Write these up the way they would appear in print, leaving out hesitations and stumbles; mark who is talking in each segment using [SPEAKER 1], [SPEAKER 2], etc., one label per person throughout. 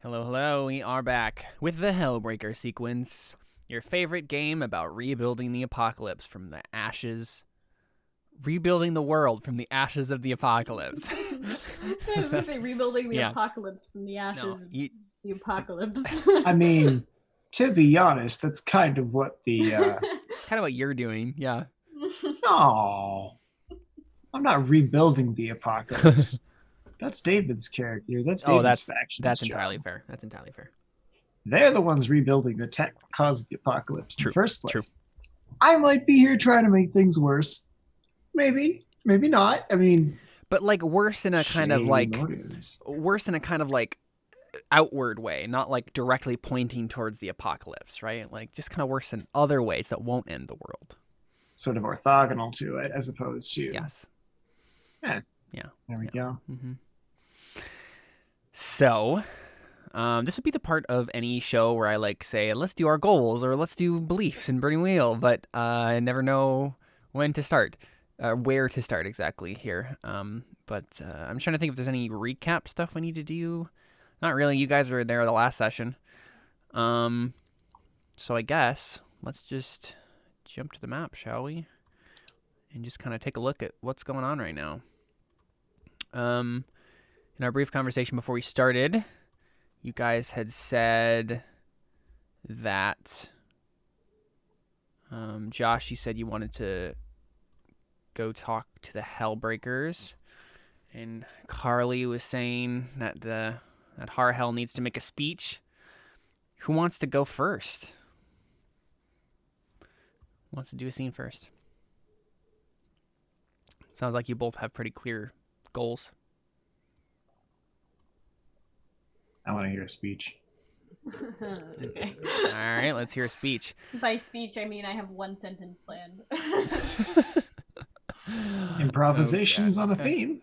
[SPEAKER 1] Hello, hello, we are back with the Hellbreaker Sequence, your favorite game about rebuilding the apocalypse from the ashes. Rebuilding the world from the ashes of the apocalypse.
[SPEAKER 2] I was gonna say rebuilding the
[SPEAKER 1] Yeah.
[SPEAKER 2] apocalypse from the ashes
[SPEAKER 1] No,
[SPEAKER 2] of the apocalypse.
[SPEAKER 3] I mean, to be honest, that's kind of what the.
[SPEAKER 1] it's kind of what you're doing, yeah.
[SPEAKER 3] No, I'm not rebuilding the apocalypse. That's David's character. That's
[SPEAKER 1] Oh,
[SPEAKER 3] David's faction's
[SPEAKER 1] that's
[SPEAKER 3] job.
[SPEAKER 1] entirely fair. That's entirely fair.
[SPEAKER 3] They're the ones rebuilding the tech that caused the apocalypse in
[SPEAKER 1] True.
[SPEAKER 3] the first place.
[SPEAKER 1] True.
[SPEAKER 3] I might be here trying to make things worse. Maybe, maybe not. I mean,
[SPEAKER 1] but like worse in a kind of like
[SPEAKER 3] motives.
[SPEAKER 1] worse in a kind of like outward way, not like directly pointing towards the apocalypse, right? Like just kind of worse in other ways that won't end the world.
[SPEAKER 3] Sort of orthogonal to it, as opposed to.
[SPEAKER 1] Yes.
[SPEAKER 3] Yeah.
[SPEAKER 1] Yeah.
[SPEAKER 3] There we go.
[SPEAKER 1] Mm-hmm. So, this would be the part of any show where I like say, let's do our goals or let's do beliefs in Burning Wheel, but I never know when to start, where to start exactly here. But I'm trying to think if there's any recap stuff we need to do. Not really. You guys were there the last session. So I guess let's just jump to the map, shall we? And just kind of take a look at what's going on right now. In our brief conversation before we started, you guys had said that, Josh, you said you wanted to go talk to the Hellbreakers, and Carly was saying that that Harahel needs to make a speech. Who wants to go first? Who wants to do a scene first? Sounds like you both have pretty clear goals.
[SPEAKER 3] I want to hear a speech.
[SPEAKER 2] Okay.
[SPEAKER 1] All right, let's hear a speech.
[SPEAKER 2] By speech, I mean I have one sentence planned.
[SPEAKER 3] Improvisation's on a
[SPEAKER 1] Okay.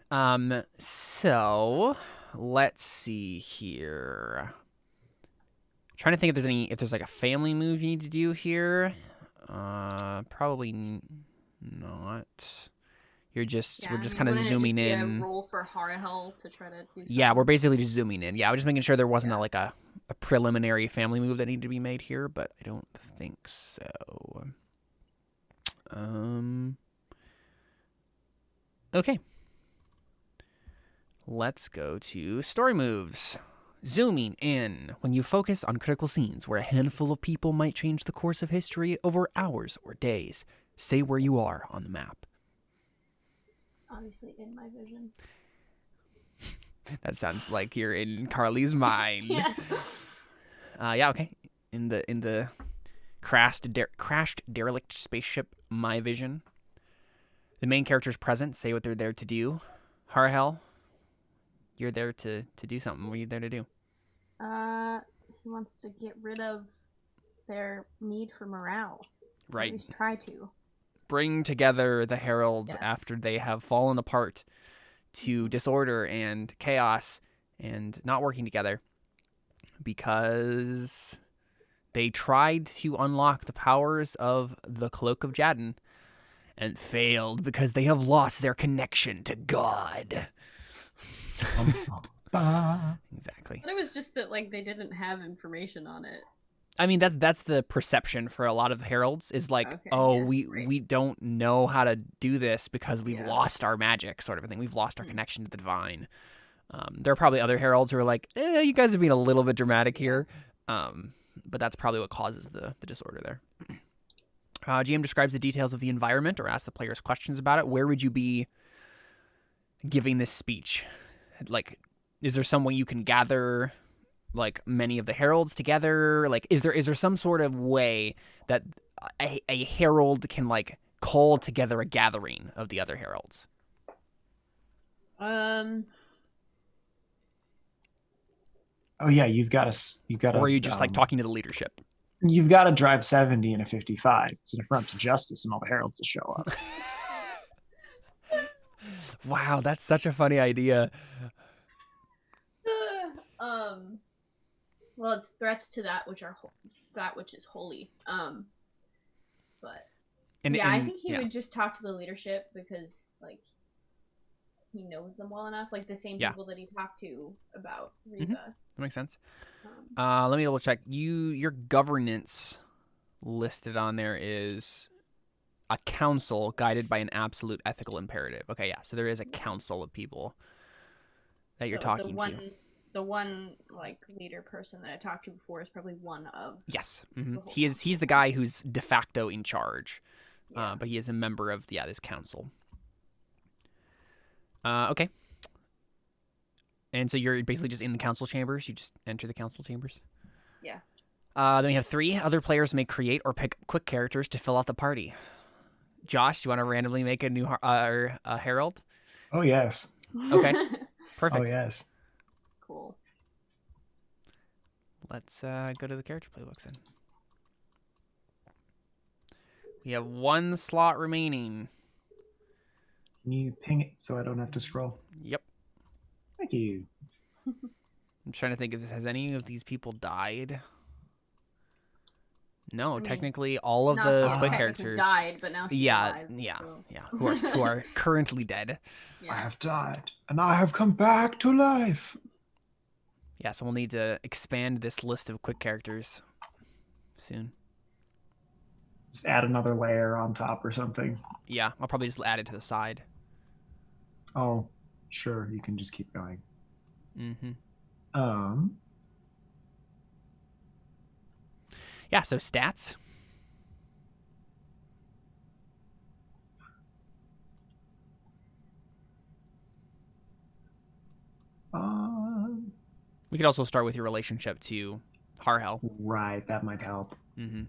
[SPEAKER 3] theme.
[SPEAKER 1] So let's see here. I'm trying to think if there's like a family move you need to do here. Probably not. We're just kind of zooming in.
[SPEAKER 2] Roll for Harahel to try to do something.
[SPEAKER 1] Yeah, we're basically just zooming in. Yeah, we're just making sure there wasn't a preliminary family move that needed to be made here, but I don't think so. Okay. Let's go to story moves. Zooming in. When you focus on critical scenes where a handful of people might change the course of history over hours or days, say where you are on the map.
[SPEAKER 2] Obviously in my vision.
[SPEAKER 1] That sounds like you're in Carly's mind.
[SPEAKER 2] Yeah.
[SPEAKER 1] Yeah, okay. In the crashed derelict spaceship, my vision. The main character's present. Say what they're there to do. Harahel, you're there to do something. What are you there to do?
[SPEAKER 2] He wants to get rid of their need for morale.
[SPEAKER 1] Right.
[SPEAKER 2] At least try to.
[SPEAKER 1] Bring together the heralds
[SPEAKER 2] Yes.
[SPEAKER 1] after they have fallen apart to disorder and chaos and not working together because they tried to unlock the powers of the Cloak of Jadden and failed because they have lost their connection to God. Exactly.
[SPEAKER 2] But it was just that they didn't have information on it.
[SPEAKER 1] I mean, that's the perception for a lot of heralds is like,
[SPEAKER 2] Okay,
[SPEAKER 1] oh,
[SPEAKER 2] yeah,
[SPEAKER 1] we don't know how to do this because we've
[SPEAKER 2] Yeah.
[SPEAKER 1] lost our magic, sort of a thing. We've lost our connection to the divine. There are probably other heralds who are like, you guys are being a little bit dramatic here. But that's probably what causes the disorder there. GM describes the details of the environment or asks the players questions about it. Where would you be giving this speech? Like, is there some way you can gather many of the heralds together? Like, is there some sort of way that a herald can call together a gathering of the other heralds?
[SPEAKER 3] Oh yeah, you've got to.
[SPEAKER 1] Or are you just talking to the leadership?
[SPEAKER 3] You've got to drive 70 in a 55. It's an affront to justice, and all the heralds will show up.
[SPEAKER 1] Wow, that's such a funny idea.
[SPEAKER 2] Well, it's threats to that which is holy. But I think he would just talk to the leadership because he knows them well enough, like the same
[SPEAKER 1] Yeah.
[SPEAKER 2] people that he talked to about Riva.
[SPEAKER 1] That makes sense. Let me double check. Your governance listed on there is a council guided by an absolute ethical imperative. Okay, yeah. So there is a council of people that you're talking to.
[SPEAKER 2] The one like leader person that I talked to before is probably one of.
[SPEAKER 1] Yes,
[SPEAKER 2] the whole
[SPEAKER 1] he's the guy who's de facto in charge,
[SPEAKER 2] Yeah.
[SPEAKER 1] but he is a member of this council. Okay. And so you're basically just in the council chambers. You just enter the council chambers.
[SPEAKER 2] Yeah.
[SPEAKER 1] Then we have 3 other players may create or pick quick characters to fill out the party. Josh, do you want to randomly make a new a herald?
[SPEAKER 3] Oh yes.
[SPEAKER 1] Okay. Perfect.
[SPEAKER 3] Oh yes.
[SPEAKER 2] Cool.
[SPEAKER 1] Let's go to the character playbooks then. We have 1 slot remaining.
[SPEAKER 3] Can you ping it so I don't have to scroll?
[SPEAKER 1] Yep.
[SPEAKER 3] Thank you.
[SPEAKER 1] I'm trying to think if has any of these people died. No,
[SPEAKER 2] I mean,
[SPEAKER 1] technically all of the quick characters
[SPEAKER 2] died, but now she's alive, so.
[SPEAKER 1] who are currently dead.
[SPEAKER 3] I have died, and I have come back to life.
[SPEAKER 1] Yeah, so we'll need to expand this list of quick characters soon.
[SPEAKER 3] Just add another layer on top or something.
[SPEAKER 1] Yeah, I'll probably just add it to the side.
[SPEAKER 3] Oh, sure. You can just keep going.
[SPEAKER 1] Mm-hmm. Yeah, so stats. We could also start with your relationship to Harahel.
[SPEAKER 3] Right, that might help.
[SPEAKER 1] Mm-hmm.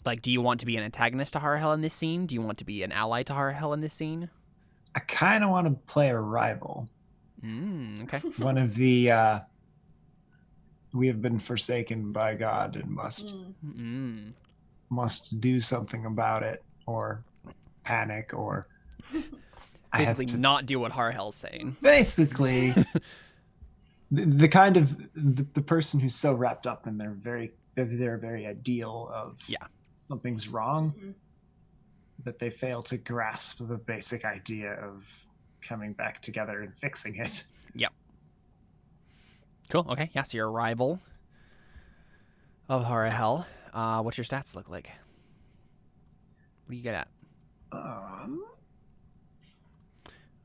[SPEAKER 1] Like, do you want to be an antagonist to Harahel in this scene? Do you want to be an ally to Harahel in this scene?
[SPEAKER 3] I kind of want to play a rival.
[SPEAKER 1] Okay.
[SPEAKER 3] One of the we have been forsaken by God and must do something about it, or panic, or
[SPEAKER 1] basically not do what Harahel's saying.
[SPEAKER 3] Basically, the kind of the person who's so wrapped up in their very ideal of something's wrong that they fail to grasp the basic idea of coming back together and fixing it.
[SPEAKER 1] Yep. Cool. Okay. Yeah. So you're a rival of Harahel. What's your stats look like? What do you get at?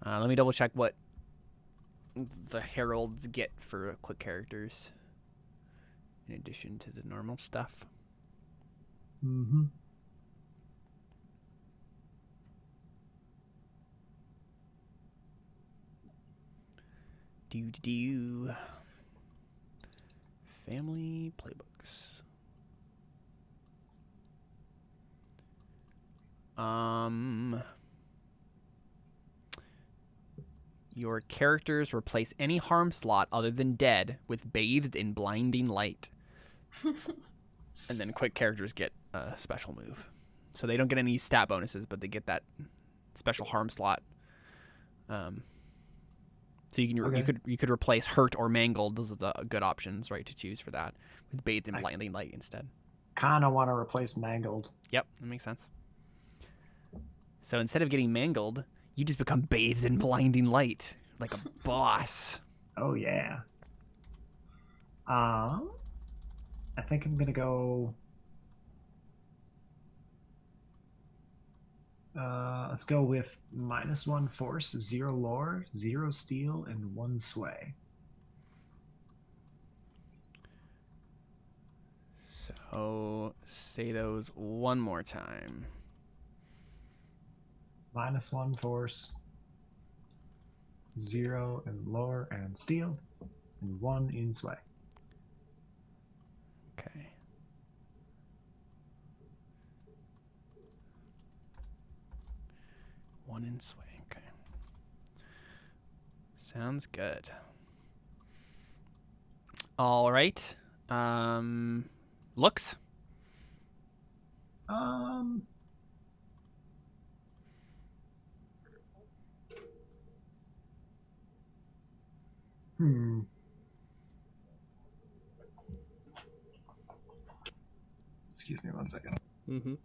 [SPEAKER 1] Let me double check what the heralds get for quick characters in addition to the normal stuff.
[SPEAKER 3] Mm-hmm. Family playbooks. Your characters replace any harm slot other than dead with bathed in blinding light. And then quick characters get a special move. So they don't get any stat bonuses, but they get that special harm slot. So you could replace hurt or mangled. Those are the good options, right, to choose for that with bathed in blinding light instead. Kind of want to replace mangled.
[SPEAKER 1] Yep, that makes sense. So instead of getting mangled, you just become bathed in blinding light like a boss.
[SPEAKER 3] Oh yeah. I think I'm gonna go. Let's go with -1 force, 0 lore, 0 steel, and 1 sway.
[SPEAKER 1] So say those one more time.
[SPEAKER 3] -1 force, 0 in lore and steel, and 1 in sway.
[SPEAKER 1] Okay. One in sway. Okay. Sounds good. All right. Looks.
[SPEAKER 3] Excuse me 1 second.
[SPEAKER 1] Mm-hmm.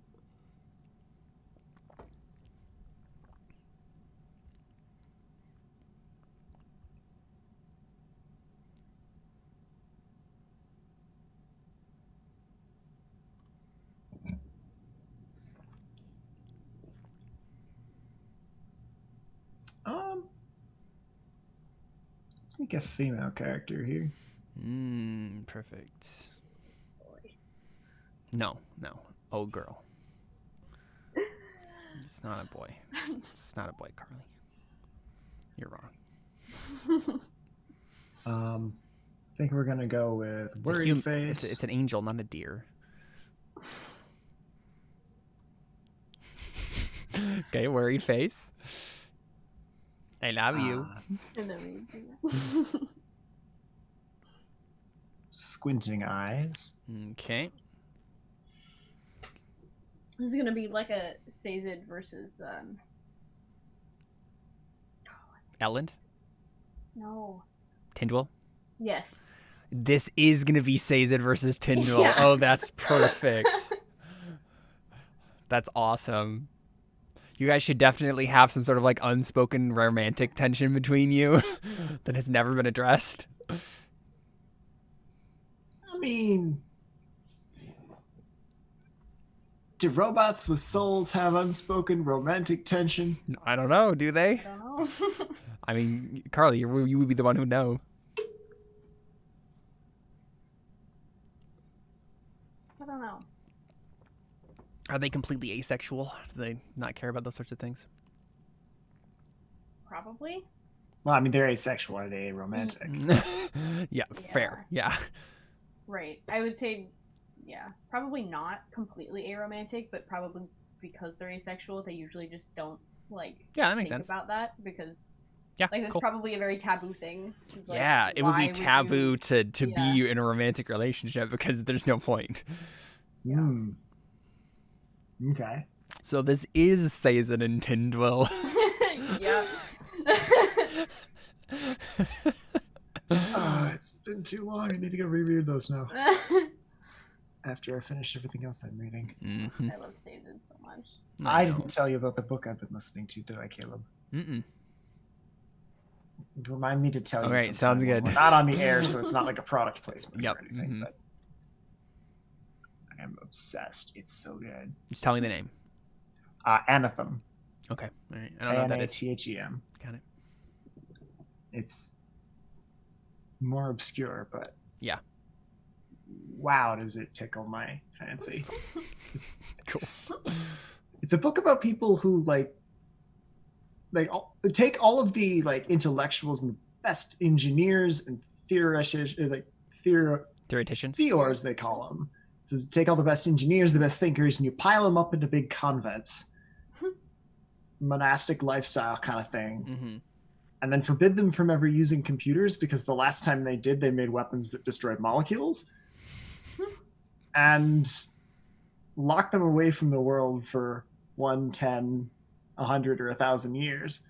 [SPEAKER 3] Let's make a female character here.
[SPEAKER 1] Perfect.
[SPEAKER 2] Boy.
[SPEAKER 1] No. Oh, girl. It's not a boy. It's not a boy, Carly. You're wrong.
[SPEAKER 3] I think we're gonna go with worried face.
[SPEAKER 1] It's an angel, not a deer. Okay, worried face. I love you.
[SPEAKER 2] And then we
[SPEAKER 3] Squinting eyes.
[SPEAKER 1] Okay.
[SPEAKER 2] This is gonna be like a Sazed versus
[SPEAKER 1] Elland?
[SPEAKER 2] No.
[SPEAKER 1] Tindwell?
[SPEAKER 2] Yes.
[SPEAKER 1] This is gonna be Sazed versus Tindwell.
[SPEAKER 2] Yeah.
[SPEAKER 1] Oh, that's perfect. That's awesome. You guys should definitely have some sort of like unspoken romantic tension between you that has never been addressed.
[SPEAKER 3] I mean, do robots with souls have unspoken romantic tension?
[SPEAKER 1] I don't know, do they?
[SPEAKER 2] I don't know.
[SPEAKER 1] I mean, Carly, you would be the one who'd know.
[SPEAKER 2] I don't know.
[SPEAKER 1] Are they completely asexual? Do they not care about those sorts of things?
[SPEAKER 2] Probably.
[SPEAKER 3] Well, I mean, they're asexual. Are they romantic?
[SPEAKER 1] Yeah, fair. Yeah.
[SPEAKER 2] Right. I would say, yeah, probably not completely aromantic, but probably because they're asexual, they usually just don't like
[SPEAKER 1] Yeah, that makes
[SPEAKER 2] think
[SPEAKER 1] sense.
[SPEAKER 2] about that because
[SPEAKER 1] Yeah,
[SPEAKER 2] like that's
[SPEAKER 1] cool.
[SPEAKER 2] probably a very taboo thing. Like,
[SPEAKER 1] Yeah, it would be taboo to
[SPEAKER 2] Yeah.
[SPEAKER 1] be in a romantic relationship because there's no point.
[SPEAKER 2] Yeah.
[SPEAKER 3] Okay.
[SPEAKER 1] So this is Sazed and Tindwell.
[SPEAKER 2] Yeah.
[SPEAKER 3] It's been too long. I need to go reread those now. After I finish everything else I'm reading.
[SPEAKER 1] Mm-hmm.
[SPEAKER 2] I love Sazed so much.
[SPEAKER 3] I didn't tell you about the book I've been listening to, did I, Caleb?
[SPEAKER 1] Mm-mm.
[SPEAKER 3] Remind me to tell you.
[SPEAKER 1] Okay,
[SPEAKER 3] sometime
[SPEAKER 1] sounds
[SPEAKER 3] when
[SPEAKER 1] good.
[SPEAKER 3] We're not on the air, so it's not like a product placement
[SPEAKER 1] Yep.
[SPEAKER 3] or anything.
[SPEAKER 1] Mhm.
[SPEAKER 3] But I am obsessed. It's so good.
[SPEAKER 1] Just tell me the name.
[SPEAKER 3] Anthem.
[SPEAKER 1] Okay. All right. I don't know what that is.
[SPEAKER 3] Anthem.
[SPEAKER 1] Got it.
[SPEAKER 3] It's more obscure, but
[SPEAKER 1] Yeah.
[SPEAKER 3] wow, does it tickle my fancy. It's
[SPEAKER 1] Cool.
[SPEAKER 3] It's a book about people who take all of the like intellectuals and the best engineers and theoreticians, theors they call them. So take all the best engineers, the best thinkers, and you pile them up into big convents, monastic lifestyle kind of thing,
[SPEAKER 1] Mm-hmm.
[SPEAKER 3] and then forbid them from ever using computers because the last time they did, they made weapons that destroyed molecules, and lock them away from the world for 1, 10, 100, or 1,000 years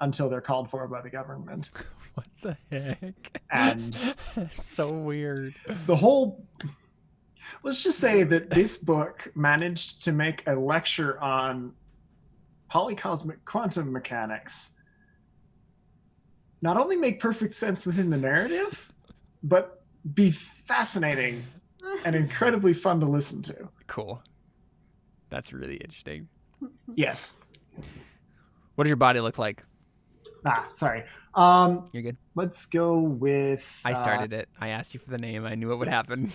[SPEAKER 3] until they're called for by the government.
[SPEAKER 1] What the heck?
[SPEAKER 3] And
[SPEAKER 1] it's so weird.
[SPEAKER 3] the whole, let's just say that this book managed to make a lecture on polycosmic quantum mechanics not only make perfect sense within the narrative, but be fascinating and incredibly fun to listen to.
[SPEAKER 1] Cool. That's really interesting.
[SPEAKER 3] Yes.
[SPEAKER 1] What does your body look like?
[SPEAKER 3] Sorry.
[SPEAKER 1] You're good.
[SPEAKER 3] Let's go with.
[SPEAKER 1] I started it. I asked you for the name. I knew it would happen.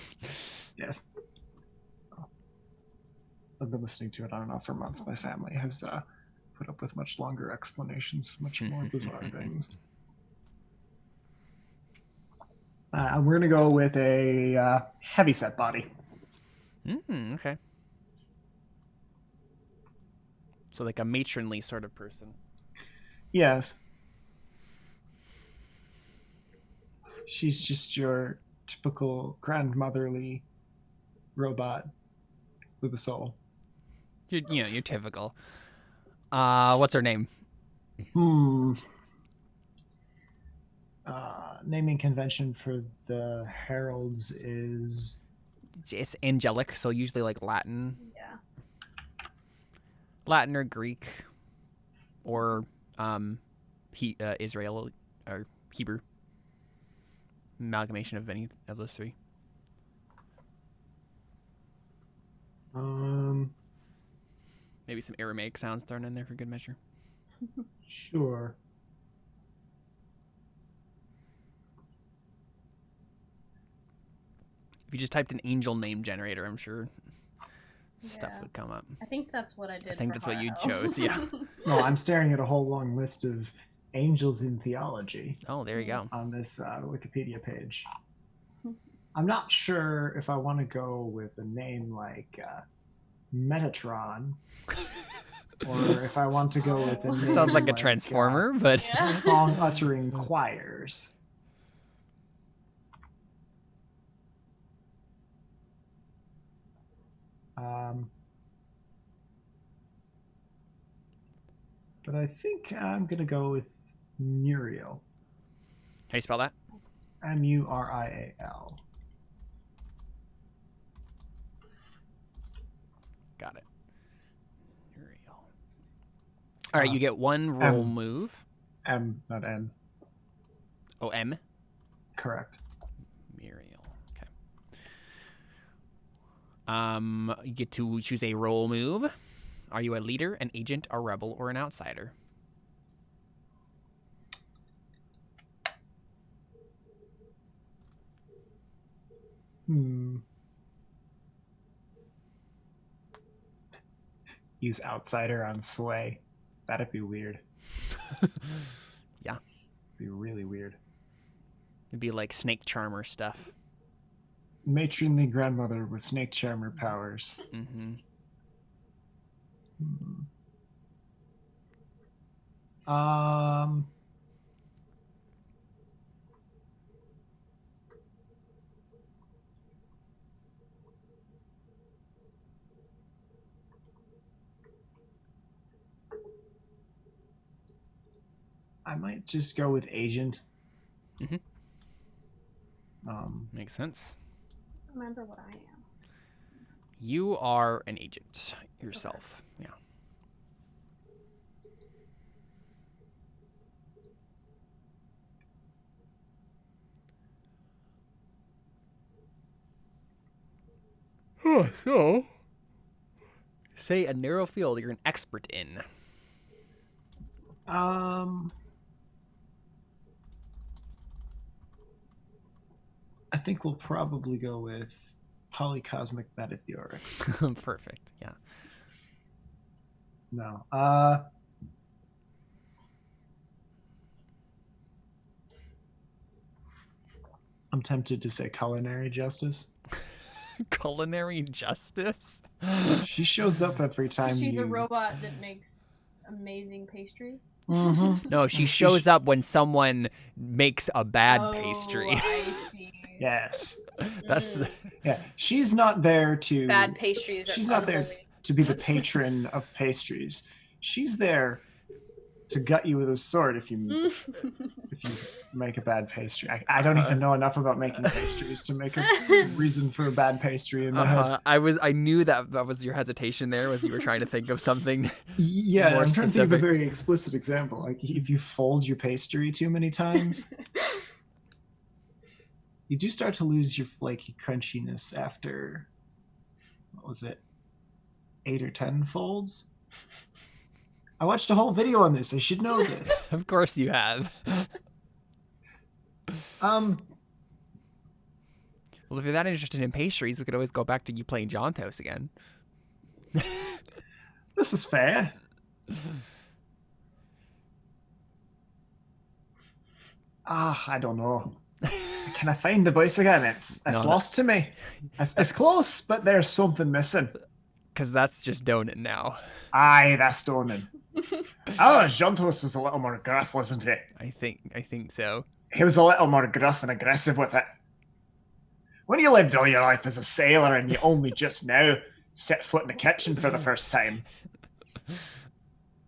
[SPEAKER 3] Yes. I've been listening to it on and off for months. My family has put up with much longer explanations for much more bizarre things. We're going to go with a heavyset body.
[SPEAKER 1] Okay. So like a matronly sort of person.
[SPEAKER 3] Yes. She's just your typical grandmotherly robot with a soul.
[SPEAKER 1] You're typical. What's her name?
[SPEAKER 3] Naming convention for the heralds is...
[SPEAKER 1] It's angelic, so usually like Latin.
[SPEAKER 2] Yeah.
[SPEAKER 1] Latin or Greek. Or Israel or Hebrew. Amalgamation of any of those three. Maybe some Aramaic sounds thrown in there for good measure.
[SPEAKER 3] Sure.
[SPEAKER 1] If you just typed an angel name generator, I'm sure stuff would come up.
[SPEAKER 2] I think that's what I did.
[SPEAKER 1] I think that's what you
[SPEAKER 2] Harahel.
[SPEAKER 1] chose. Yeah.
[SPEAKER 3] No, I'm staring at a whole long list of angels in theology.
[SPEAKER 1] Oh, there you go.
[SPEAKER 3] On this Wikipedia page. I'm not sure if I want to go with a name like Metatron, or if I want to go with a name
[SPEAKER 1] Sounds like a transformer, but
[SPEAKER 3] song uttering choirs. But I think I'm gonna go with Muriel.
[SPEAKER 1] How do you spell that?
[SPEAKER 3] Murial.
[SPEAKER 1] Got it. Muriel. All right, you get one roll move.
[SPEAKER 3] M, not N.
[SPEAKER 1] Oh, M?
[SPEAKER 3] Correct.
[SPEAKER 1] Muriel. Okay. You get to choose a roll move. Are you a leader, an agent, a rebel, or an outsider?
[SPEAKER 3] Use outsider on sway. That'd be weird.
[SPEAKER 1] Yeah.
[SPEAKER 3] Be really weird.
[SPEAKER 1] It'd be like snake charmer stuff.
[SPEAKER 3] Matronly grandmother with snake charmer powers.
[SPEAKER 1] Mm-hmm.
[SPEAKER 3] I might just go with agent.
[SPEAKER 1] Mm-hmm. Makes sense.
[SPEAKER 2] Remember what I am.
[SPEAKER 1] You are an agent yourself. Okay. Yeah. So, say a narrow field you're an expert in.
[SPEAKER 3] I think we'll probably go with polycosmic metatheorics.
[SPEAKER 1] Perfect. Yeah.
[SPEAKER 3] No. I'm tempted to say culinary justice.
[SPEAKER 1] Culinary justice?
[SPEAKER 3] She shows up every time
[SPEAKER 2] She's a robot that makes amazing pastries.
[SPEAKER 3] Mm-hmm.
[SPEAKER 1] No, she shows up when someone makes a bad pastry.
[SPEAKER 2] I see.
[SPEAKER 3] Yes.
[SPEAKER 1] That's
[SPEAKER 3] yeah. She's not there to
[SPEAKER 2] bad pastries.
[SPEAKER 3] She's not there to be the patron of pastries. She's there to gut you with a sword if you make a bad pastry. I don't even know enough about making pastries to make a reason for a bad pastry in my head.
[SPEAKER 1] I knew that was your hesitation there, was you were trying to think of something.
[SPEAKER 3] Yeah,
[SPEAKER 1] more
[SPEAKER 3] I'm trying to think of a
[SPEAKER 1] specific.
[SPEAKER 3] very explicit example. Like if you fold your pastry too many times, you do start to lose your flaky crunchiness after, what was it, 8 or 10 folds? I watched a whole video on this. I should know this.
[SPEAKER 1] Of course you have. Well, if you're that interested in pastries, we could always go back to you playing Jontos again.
[SPEAKER 3] This is fair. I don't know. Can I find the voice again? It's lost to me. It's close, but there's something missing.
[SPEAKER 1] Because that's just Donan now.
[SPEAKER 3] Aye, that's Donan. Jontos was a little more gruff, wasn't he?
[SPEAKER 1] I think so.
[SPEAKER 3] He was a little more gruff and aggressive with it. When you lived all your life as a sailor and you only just now set foot in the kitchen for the first time,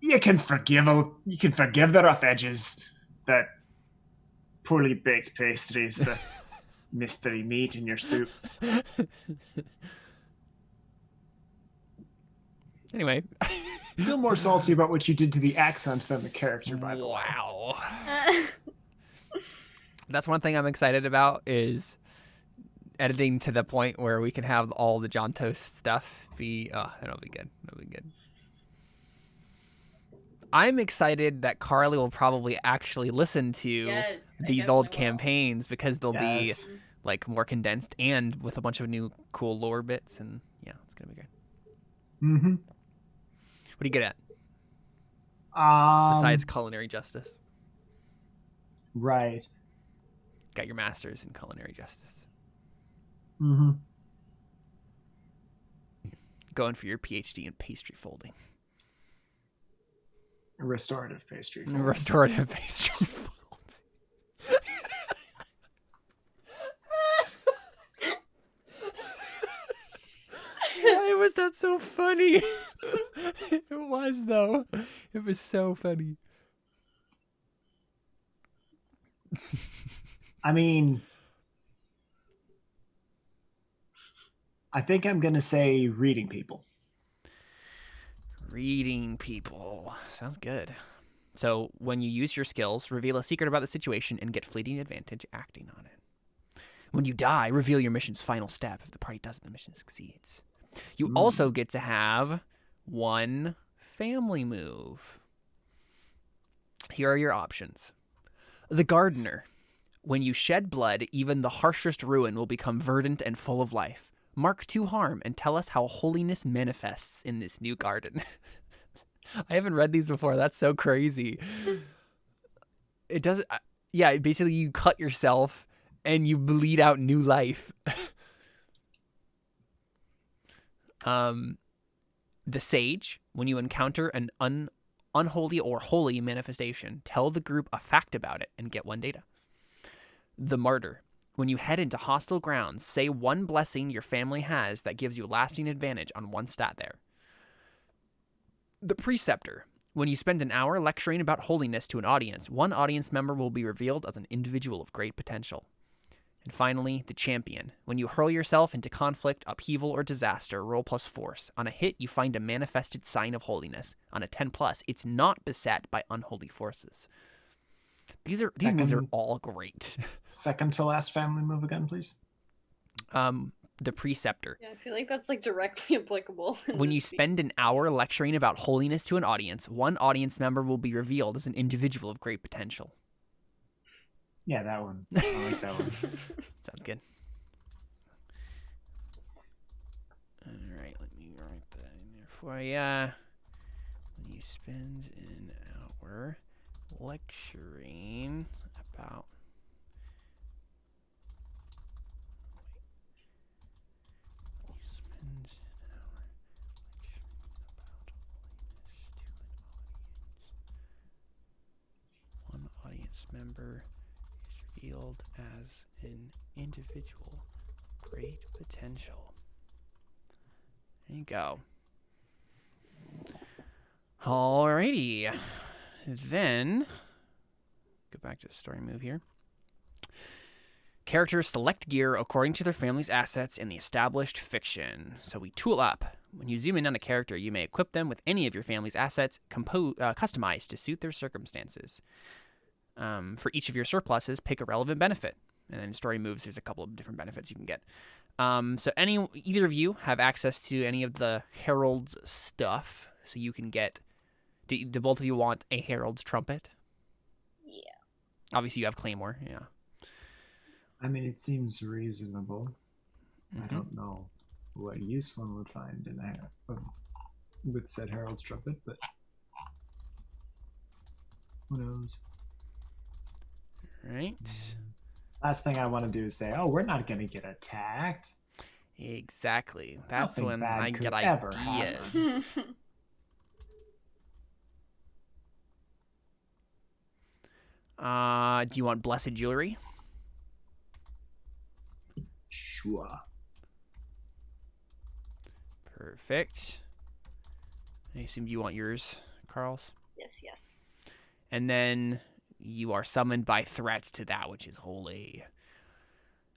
[SPEAKER 3] you can forgive the rough edges, the poorly baked pastries, the mystery meat in your soup.
[SPEAKER 1] Anyway.
[SPEAKER 3] Still more salty about what you did to the accent than the character, by the way.
[SPEAKER 1] Wow. That's one thing I'm excited about, is editing to the point where we can have all the Jontos stuff be... that'll be good. That'll be good. I'm excited that Carly will probably actually listen to these old campaigns, because they'll be like more condensed and with a bunch of new cool lore bits, and yeah, it's gonna be good.
[SPEAKER 3] Mm-hmm.
[SPEAKER 1] What are you good at besides culinary justice?
[SPEAKER 3] Right.
[SPEAKER 1] Got your master's in culinary justice.
[SPEAKER 3] Mm-hmm.
[SPEAKER 1] Going for your PhD in pastry folding.
[SPEAKER 3] Restorative pastry folding.
[SPEAKER 1] Restorative pastry folding. Why was that so funny? It was, though. It was so funny.
[SPEAKER 3] I mean, I think I'm going to say reading people.
[SPEAKER 1] Reading people. Sounds good. So when you use your skills, reveal a secret about the situation and get fleeting advantage acting on it. When you die, reveal your mission's final step. If the party doesn't, the mission succeeds. You also get to have one family move. Here are your options. The Gardener. When you shed blood, even the harshest ruin will become verdant and full of life. Mark 2 harm and tell us how holiness manifests in this new garden. I haven't read these before. That's so crazy. It doesn't. Yeah, basically you cut yourself and you bleed out new life. The Sage. When you encounter an unholy or holy manifestation, tell the group a fact about it and get 1 data. The Martyr. When you head into hostile grounds, say 1 blessing your family has that gives you lasting advantage on 1 stat there. The Preceptor. When you spend an hour lecturing about holiness to an audience, 1 audience member will be revealed as an individual of great potential. And finally, the Champion. When you hurl yourself into conflict, upheaval, or disaster, roll plus force. On a hit, you find a manifested sign of holiness. On a 10+, it's not beset by unholy forces. These moves are all great.
[SPEAKER 3] Second to last family move again, please.
[SPEAKER 1] The Preceptor.
[SPEAKER 4] Yeah, I feel like that's like directly applicable.
[SPEAKER 1] When you spend an hour lecturing about holiness to an audience, 1 audience member will be revealed as an individual of great potential.
[SPEAKER 3] Yeah, that one. I like that one.
[SPEAKER 1] Sounds good. All right, let me write that in there for you. When you spend an hour lecturing about one audience member is revealed as an individual great potential. There you go. Alrighty. Then go back to the story move here. Characters select gear according to their family's assets in the established fiction. So we tool up. When you zoom in on a character, you may equip them with any of your family's assets customized to suit their circumstances. For each of your surpluses, pick a relevant benefit. And then story moves, there's a couple of different benefits you can get. So either of you have access to any of the Herald's stuff. So you can get... Do both of you want a Herald's trumpet?
[SPEAKER 4] Yeah.
[SPEAKER 1] Obviously, you have Claymore, yeah.
[SPEAKER 3] I mean, it seems reasonable.
[SPEAKER 1] Mm-hmm.
[SPEAKER 3] I don't know what use one would find with said Herald's trumpet, but who knows?
[SPEAKER 1] Right.
[SPEAKER 3] Last thing I want to do is say, "Oh, we're not going to get attacked."
[SPEAKER 1] Exactly. That's
[SPEAKER 3] Nothing
[SPEAKER 1] when
[SPEAKER 3] bad
[SPEAKER 1] I
[SPEAKER 3] could
[SPEAKER 1] get
[SPEAKER 3] ever
[SPEAKER 1] ideas. Do you want blessed jewelry?
[SPEAKER 3] Sure.
[SPEAKER 1] Perfect. I assume you want yours, Carl's.
[SPEAKER 4] Yes.
[SPEAKER 1] And then you are summoned by threats to that which is holy.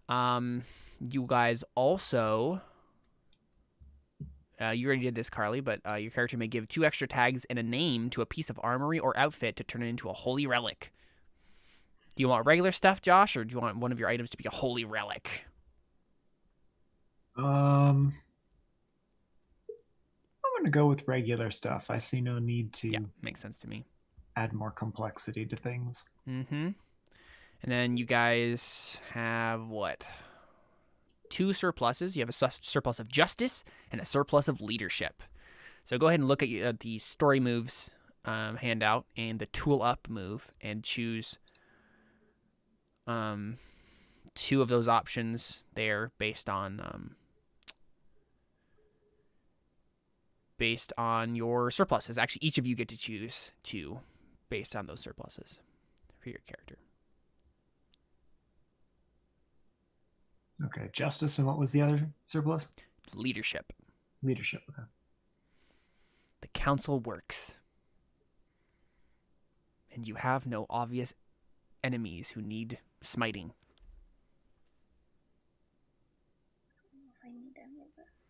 [SPEAKER 1] You guys also... you already did this, Carly, but your character may give 2 extra tags and a name to a piece of armory or outfit to turn it into a holy relic. Do you want regular stuff, Josh, or do you want one of your items to be a holy relic?
[SPEAKER 3] I'm going to go with regular stuff. I see no need to...
[SPEAKER 1] Yeah, makes sense to me.
[SPEAKER 3] Add more complexity to things.
[SPEAKER 1] Mm-hmm. And then you guys have what? 2 surpluses. You have a surplus of justice and a surplus of leadership. So go ahead and look at the story moves handout and the tool up move and choose 2 of those options there based on your surpluses. Actually, each of you get to choose 2 based on those surpluses for your character.
[SPEAKER 3] Okay, justice, and what was the other surplus?
[SPEAKER 1] Leadership.
[SPEAKER 3] Leadership. Okay.
[SPEAKER 1] The council works. And you have no obvious enemies who need smiting.
[SPEAKER 4] I need any of this.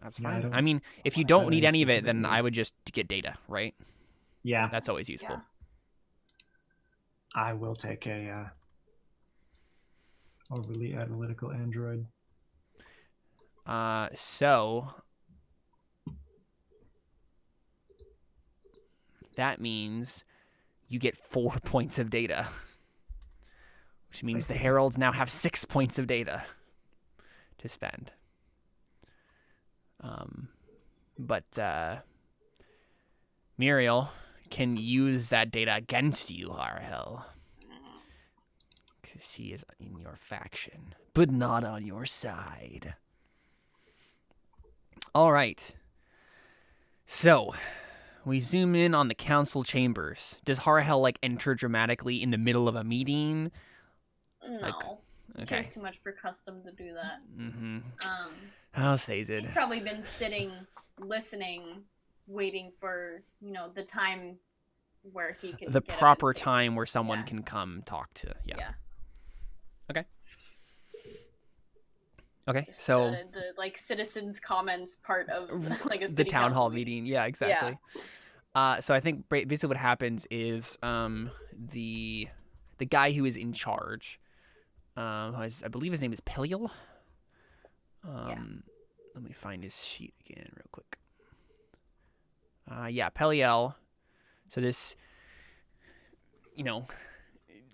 [SPEAKER 1] That's
[SPEAKER 3] Yeah,
[SPEAKER 1] fine. I mean, if you don't need any of it, then
[SPEAKER 3] specifically.
[SPEAKER 1] I would just get data, right?
[SPEAKER 3] Yeah,
[SPEAKER 1] That's always useful.
[SPEAKER 2] Yeah.
[SPEAKER 3] I will take a overly analytical android.
[SPEAKER 1] So that means you get 4 points of data, which means the heralds now have 6 points of data to spend. But Muriel can use that data against you, Harahel, because she is in your faction, but not on your side. All right. So we zoom in on the council chambers. Does Harahel enter dramatically in the middle of a meeting?
[SPEAKER 4] No. He
[SPEAKER 1] Okay.
[SPEAKER 4] cares too much for custom to do that.
[SPEAKER 1] Mm-hmm. How says it?
[SPEAKER 4] He's probably been sitting, listening, waiting for, the time where he can
[SPEAKER 1] The
[SPEAKER 4] get up
[SPEAKER 1] proper
[SPEAKER 4] and say,
[SPEAKER 1] time where someone
[SPEAKER 4] Yeah.
[SPEAKER 1] can come talk to. Yeah.
[SPEAKER 4] Yeah.
[SPEAKER 1] Okay.
[SPEAKER 4] Just
[SPEAKER 1] So
[SPEAKER 4] the citizens' comments part of a
[SPEAKER 1] the
[SPEAKER 4] city
[SPEAKER 1] town
[SPEAKER 4] council
[SPEAKER 1] hall meeting. Yeah, exactly. So I think basically what happens is the guy who is in charge, I believe his name is Peliel. Let me find his sheet again real quick. Peliel. So this,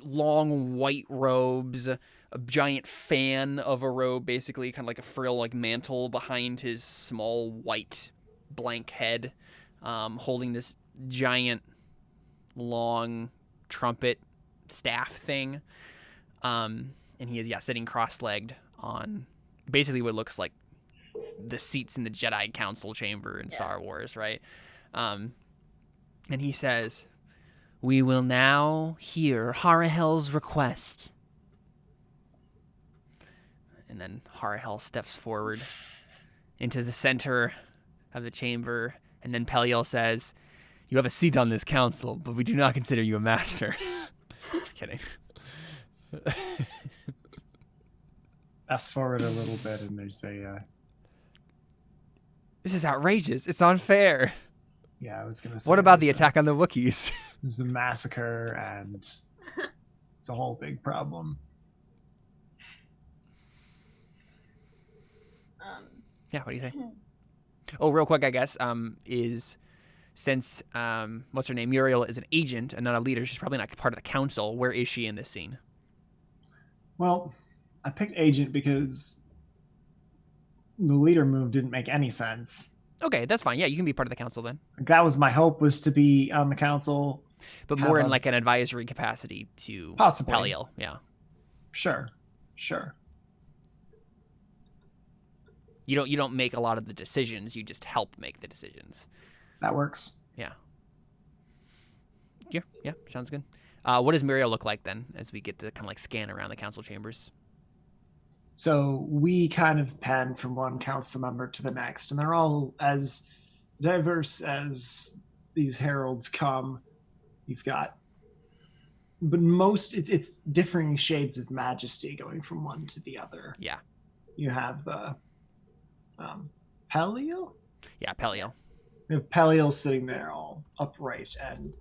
[SPEAKER 1] long white robes, a giant fan of a robe, basically kind of like a frill, mantle behind his small white blank head, holding this giant long trumpet staff thing. And he is sitting cross-legged on basically what looks like the seats in the Jedi Council chamber in Star Wars, right? And he says, "We will now hear Harahel's request." And then Harahel steps forward into the center of the chamber, and then Peliel says, "You have a seat on this council, but we do not consider you a master." Just kidding.
[SPEAKER 3] Fast forward a little bit, and there's a.
[SPEAKER 1] This is outrageous. It's unfair.
[SPEAKER 3] Yeah, I was gonna say.
[SPEAKER 1] What about the attack on the Wookiees?
[SPEAKER 3] There's a massacre, and it's a whole big problem.
[SPEAKER 1] Yeah, what do you say? Oh, real quick, I guess, is since what's her name? Muriel is an agent and not a leader. She's probably not part of the council. Where is she in this scene?
[SPEAKER 3] Well, I picked agent because the leader move didn't make any sense.
[SPEAKER 1] Okay, that's fine. Yeah, you can be part of the council then.
[SPEAKER 3] That was my hope, was to be on the council.
[SPEAKER 1] But more in an advisory capacity to
[SPEAKER 3] possibly
[SPEAKER 1] Peliel. Yeah.
[SPEAKER 3] Sure.
[SPEAKER 1] You don't make a lot of the decisions. You just help make the decisions.
[SPEAKER 3] That works.
[SPEAKER 1] Yeah. Yeah, sounds good. What does Muriel look like then, as we get to kind of scan around the council chambers?
[SPEAKER 3] So we kind of pan from one council member to the next, and they're all as diverse as these heralds come. You've got, but it's differing shades of majesty going from one to the other.
[SPEAKER 1] Yeah.
[SPEAKER 3] You have the Peliel?
[SPEAKER 1] Yeah, Peliel.
[SPEAKER 3] We have Peliel sitting there all upright, and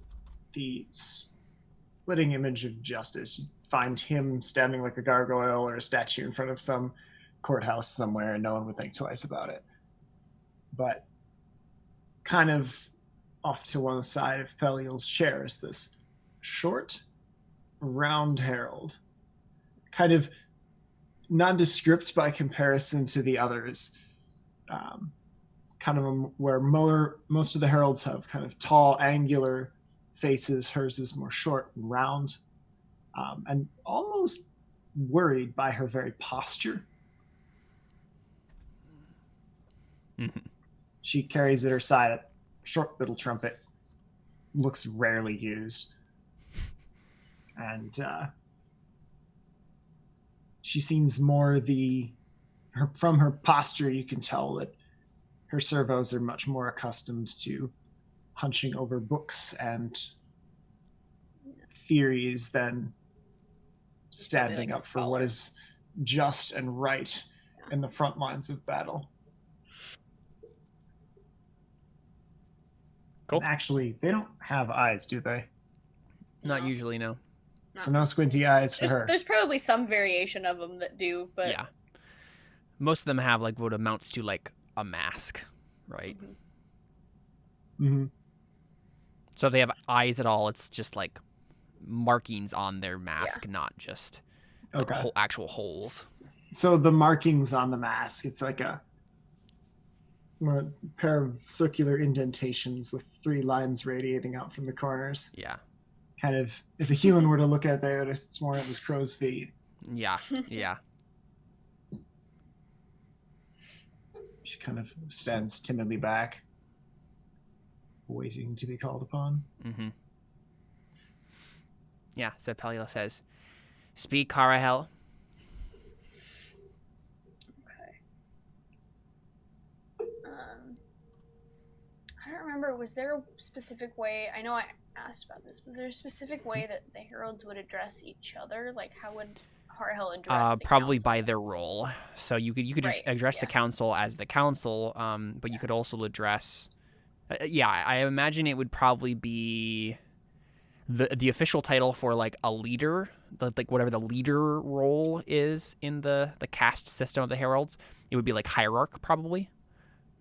[SPEAKER 3] the splitting image of justice. You find him standing like a gargoyle or a statue in front of some courthouse somewhere, and no one would think twice about it. But kind of off to one side of Peliel's chair is this short, round herald. Kind of nondescript by comparison to the others. Kind of where most of the heralds have kind of tall, angular faces. Hers is more short and round, and almost worried by her very posture.
[SPEAKER 1] Mm-hmm.
[SPEAKER 3] She carries at her side a short little trumpet, looks rarely used, and she seems more from her posture you can tell that her servos are much more accustomed to hunching over books and theories than standing up for what is just and right in the front lines of battle.
[SPEAKER 1] Cool.
[SPEAKER 3] And actually, they don't have eyes, do they?
[SPEAKER 1] Not usually, no.
[SPEAKER 3] So no squinty eyes for her.
[SPEAKER 4] There's probably some variation of them that do, but
[SPEAKER 1] yeah, most of them have like what amounts to like a mask, right?
[SPEAKER 3] Mm-hmm.
[SPEAKER 1] So if they have eyes at all, it's just like markings on their mask, not just like actual holes.
[SPEAKER 3] So the markings on the mask, it's like a pair of circular indentations with 3 lines radiating out from the corners.
[SPEAKER 1] Yeah.
[SPEAKER 3] Kind of, if a human were to look at it, they would have sworn it was crow's feet.
[SPEAKER 1] Yeah, yeah.
[SPEAKER 3] She kind of stands timidly back, waiting to be called upon.
[SPEAKER 1] Mm-hmm. Yeah, so Peliel says, "Speak, Harahel."
[SPEAKER 4] Okay. I don't remember. Was there a specific way? I know I asked about this. Was there a specific way that the heralds would address each other? Like, how would Harahel address the
[SPEAKER 1] probably
[SPEAKER 4] council?
[SPEAKER 1] by their role. So you could
[SPEAKER 4] Right,
[SPEAKER 1] address the council as the council, but you could also address. I imagine it would probably be the official title for like a leader, like whatever the leader role is in the caste system of the heralds. It would be like hierarch, probably.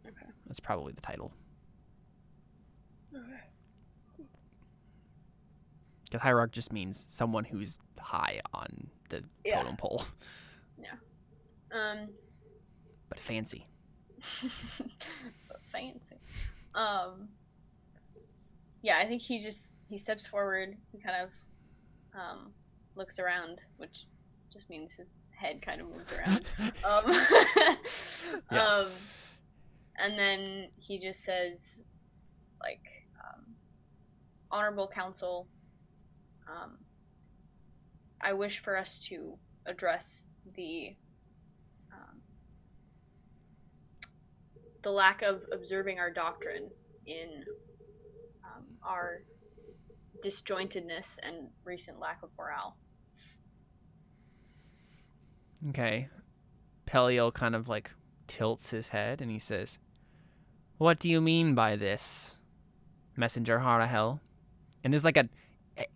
[SPEAKER 4] Okay.
[SPEAKER 1] That's probably the title.
[SPEAKER 4] Okay.
[SPEAKER 1] Because hierarch just means someone who's high on the totem pole.
[SPEAKER 4] Yeah.
[SPEAKER 1] But fancy.
[SPEAKER 4] Fancy. Yeah, I think he steps forward. He kind of looks around, which just means his head kind of moves around. And then he just says, like, honorable council, I wish for us to address the lack of observing our doctrine in our disjointedness and recent lack of morale.
[SPEAKER 1] Okay. Peliel kind of like tilts his head and he says, "What do you mean by this, Messenger Harahel?" And there's like an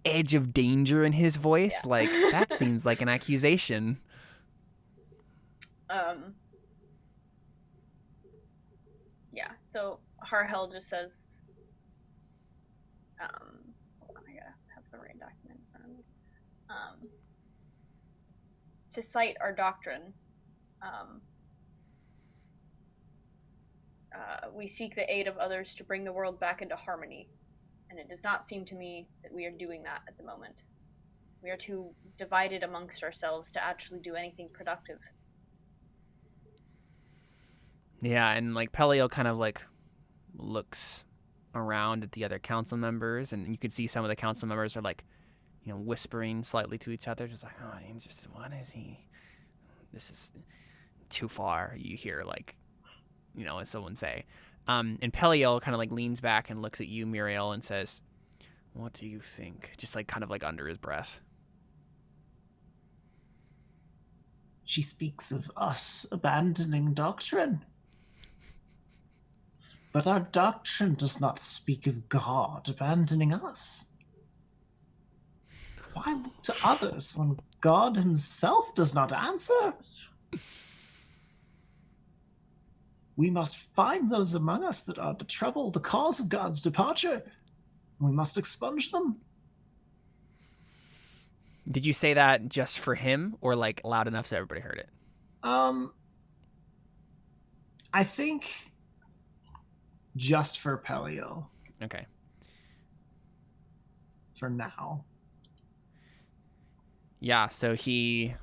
[SPEAKER 1] edge of danger in his voice. Yeah. Like, that seems like an accusation.
[SPEAKER 4] Yeah, so Harahel just says, hold on, I gotta have the right document in front of me. To cite our doctrine, we seek the aid of others to bring the world back into harmony, and it does not seem to me that we are doing that at the moment. We are too divided amongst ourselves to actually do anything productive.
[SPEAKER 1] Yeah, and like Peliel kind of like looks around at the other council members, and you can see some of the council members are like, you know, whispering slightly to each other, just like, "Oh, I'm just, what is he? This is too far." You hear like, you know, as someone say. And Peliel kind of like leans back and looks at you, Muriel, and says, "What do you think?" Just like kind of like under his breath.
[SPEAKER 3] She speaks of us abandoning doctrine. But our doctrine does not speak of God abandoning us. Why look to others when God himself does not answer? We must find those among us that are the trouble, the cause of God's departure. We must expunge them.
[SPEAKER 1] Did you say that just for him, or like loud enough so everybody heard it?
[SPEAKER 3] I think just for Pelio
[SPEAKER 1] Okay.
[SPEAKER 3] for now.
[SPEAKER 1] Yeah, so he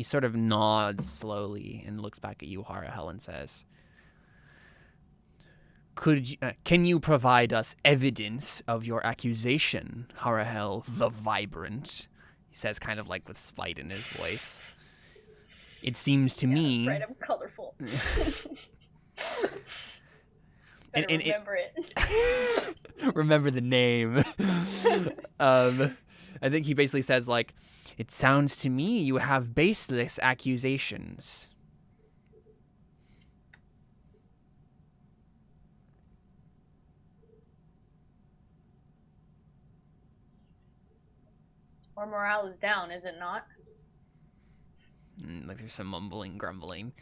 [SPEAKER 1] sort of nods slowly and looks back at you, Harahel, and says, can you provide us evidence of your accusation, Harahel the Vibrant? He says, kind of like with spite in his voice. It seems to me...
[SPEAKER 4] That's right, I'm colorful. Better
[SPEAKER 1] and
[SPEAKER 4] remember it.
[SPEAKER 1] Remember the name. I think he basically says, like, it sounds to me you have baseless accusations.
[SPEAKER 4] Our morale is down, is it not?
[SPEAKER 1] Like there's some mumbling, grumbling.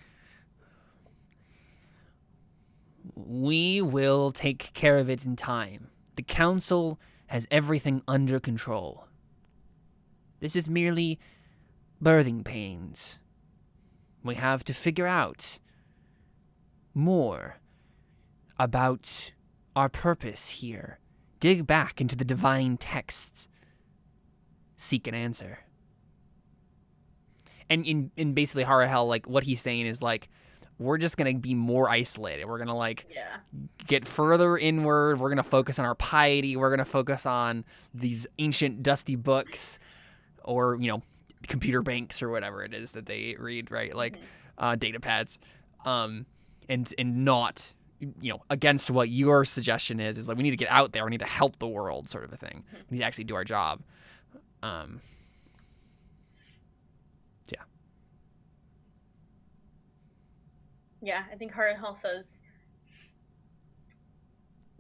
[SPEAKER 1] We will take care of it in time. The council has everything under control. This is merely birthing pains. We have to figure out more about our purpose here. Dig back into the divine texts. Seek an answer. And in basically Harahel, like what he's saying is like, we're just gonna be more isolated. We're gonna like get further inward. We're gonna focus on our piety. We're gonna focus on these ancient dusty books, or computer banks or whatever it is that they read, right? Like data pads, and not against what your suggestion is like we need to get out there. We need to help the world, sort of a thing. We need to actually do our job.
[SPEAKER 4] Yeah, I think Harahel says,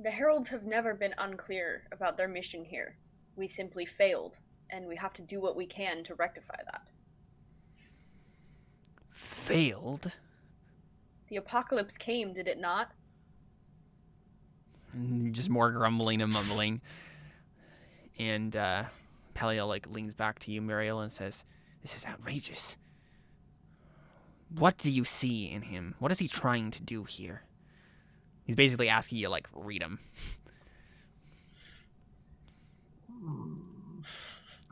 [SPEAKER 4] the Heralds have never been unclear about their mission here. We simply failed, and we have to do what we can to rectify that.
[SPEAKER 1] Failed?
[SPEAKER 4] The apocalypse came, did it not?
[SPEAKER 1] Just more grumbling and mumbling. And Pelio like leans back to you, Muriel, and says, this is outrageous. What do you see in him? What is he trying to do here? He's basically asking you, like, read him.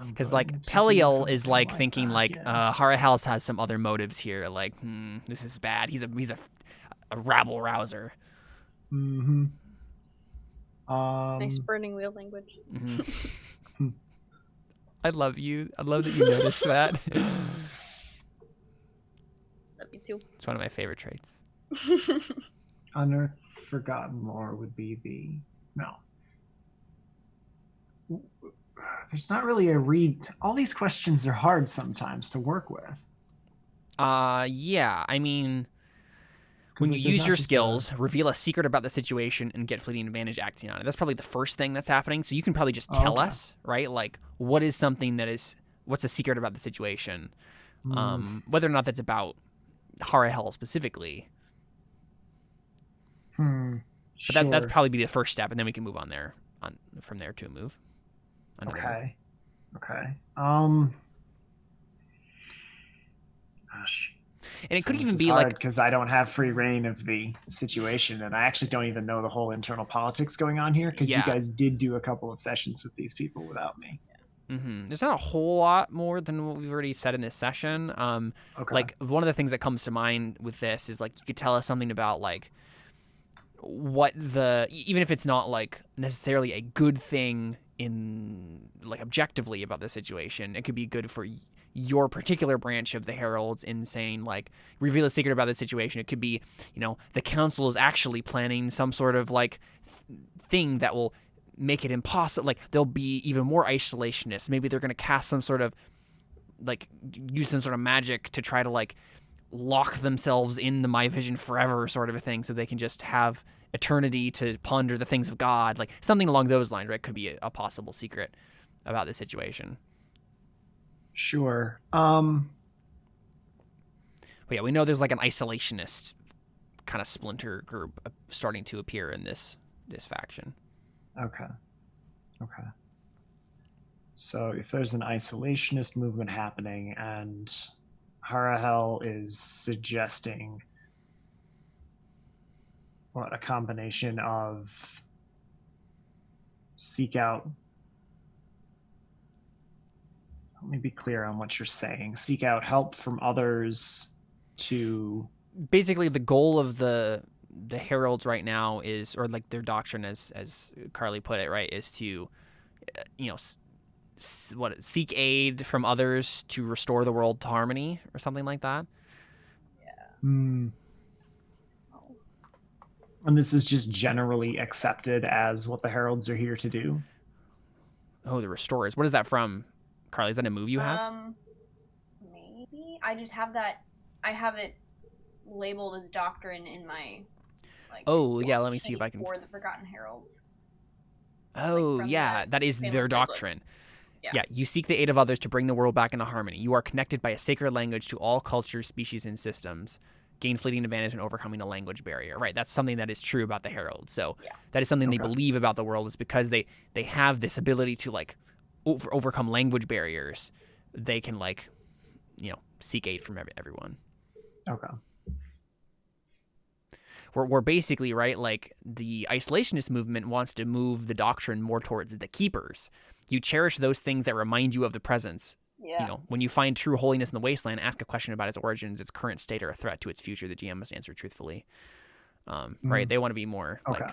[SPEAKER 1] Because, like, Pelio is, like, thinking, like, yes. Harahel has some other motives here. Like, this is bad. He's a rabble-rouser.
[SPEAKER 3] Mm-hmm.
[SPEAKER 4] Nice burning wheel language.
[SPEAKER 1] Mm-hmm. I love you. I love that you noticed that.
[SPEAKER 4] Love you too.
[SPEAKER 1] It's one of my favorite traits.
[SPEAKER 3] Unearthed Forgotten Lore would be there's not really a read. All these questions are hard sometimes to work with.
[SPEAKER 1] Yeah. I mean, when you use your skills, reveal a secret about the situation, and get fleeting advantage acting on it. That's probably the first thing that's happening. So you can probably just tell us, right? Like, what's a secret about the situation? Whether or not that's about Harahel specifically. But that's probably be the first step, and then we can move on from there to a move.
[SPEAKER 3] Okay. Gosh.
[SPEAKER 1] And it could even be like,
[SPEAKER 3] because I don't have free reign of the situation, and I actually don't even know the whole internal politics going on here, because you guys did do a couple of sessions with these people without me.
[SPEAKER 1] There's not a whole lot more than what we've already said in this session. Like, one of the things that comes to mind with this is, like, you could tell us something about, like, even if it's not, like, necessarily a good thing in, like, objectively about the situation, it could be good for your particular branch of the Heralds in saying, like, reveal a secret about the situation. It could be, the council is actually planning some sort of, like, thing that will make it impossible. Like, they'll be even more isolationists. Maybe they're going to cast some sort of, like, use some sort of magic to try to, like, lock themselves in the my vision forever sort of a thing, so they can just have eternity to ponder the things of God. Like, something along those lines, right? Could be a possible secret about the situation.
[SPEAKER 3] Sure.
[SPEAKER 1] But yeah, we know there's, like, an isolationist kind of splinter group starting to appear in this faction.
[SPEAKER 3] Okay. So if there's an isolationist movement happening, and Harahel is suggesting a combination of seek out. Let me be clear on what you're saying. Seek out help from others to.
[SPEAKER 1] Basically, the goal of the heralds right now is, or like their doctrine, as Carly put it, right, is to, seek aid from others to restore the world to harmony, or something like that.
[SPEAKER 3] And this is just generally accepted as what the heralds are here to do.
[SPEAKER 1] Oh, the restorers. What is that from, Carly? Is that a move you have?
[SPEAKER 2] Maybe I just have that. I have it labeled as doctrine in my.
[SPEAKER 1] Oh yeah, let me see if I can.
[SPEAKER 2] For the Forgotten Heralds.
[SPEAKER 1] Oh yeah, that is their doctrine. Yeah, you seek the aid of others to bring the world back into harmony. You are connected by a sacred language to all cultures, species, and systems. Gain fleeting advantage in overcoming a language barrier. Right, that's something that is true about the heralds. So that is something they believe about the world, is because they have this ability to like overcome language barriers. They can seek aid from everyone.
[SPEAKER 3] Okay.
[SPEAKER 1] We're basically, right, like the isolationist movement wants to move the doctrine more towards the keepers. You cherish those things that remind you of the presence.
[SPEAKER 4] Yeah.
[SPEAKER 1] When you find true holiness in the wasteland, ask a question about its origins, its current state, or a threat to its future. The GM must answer truthfully. Right? They want to be more like,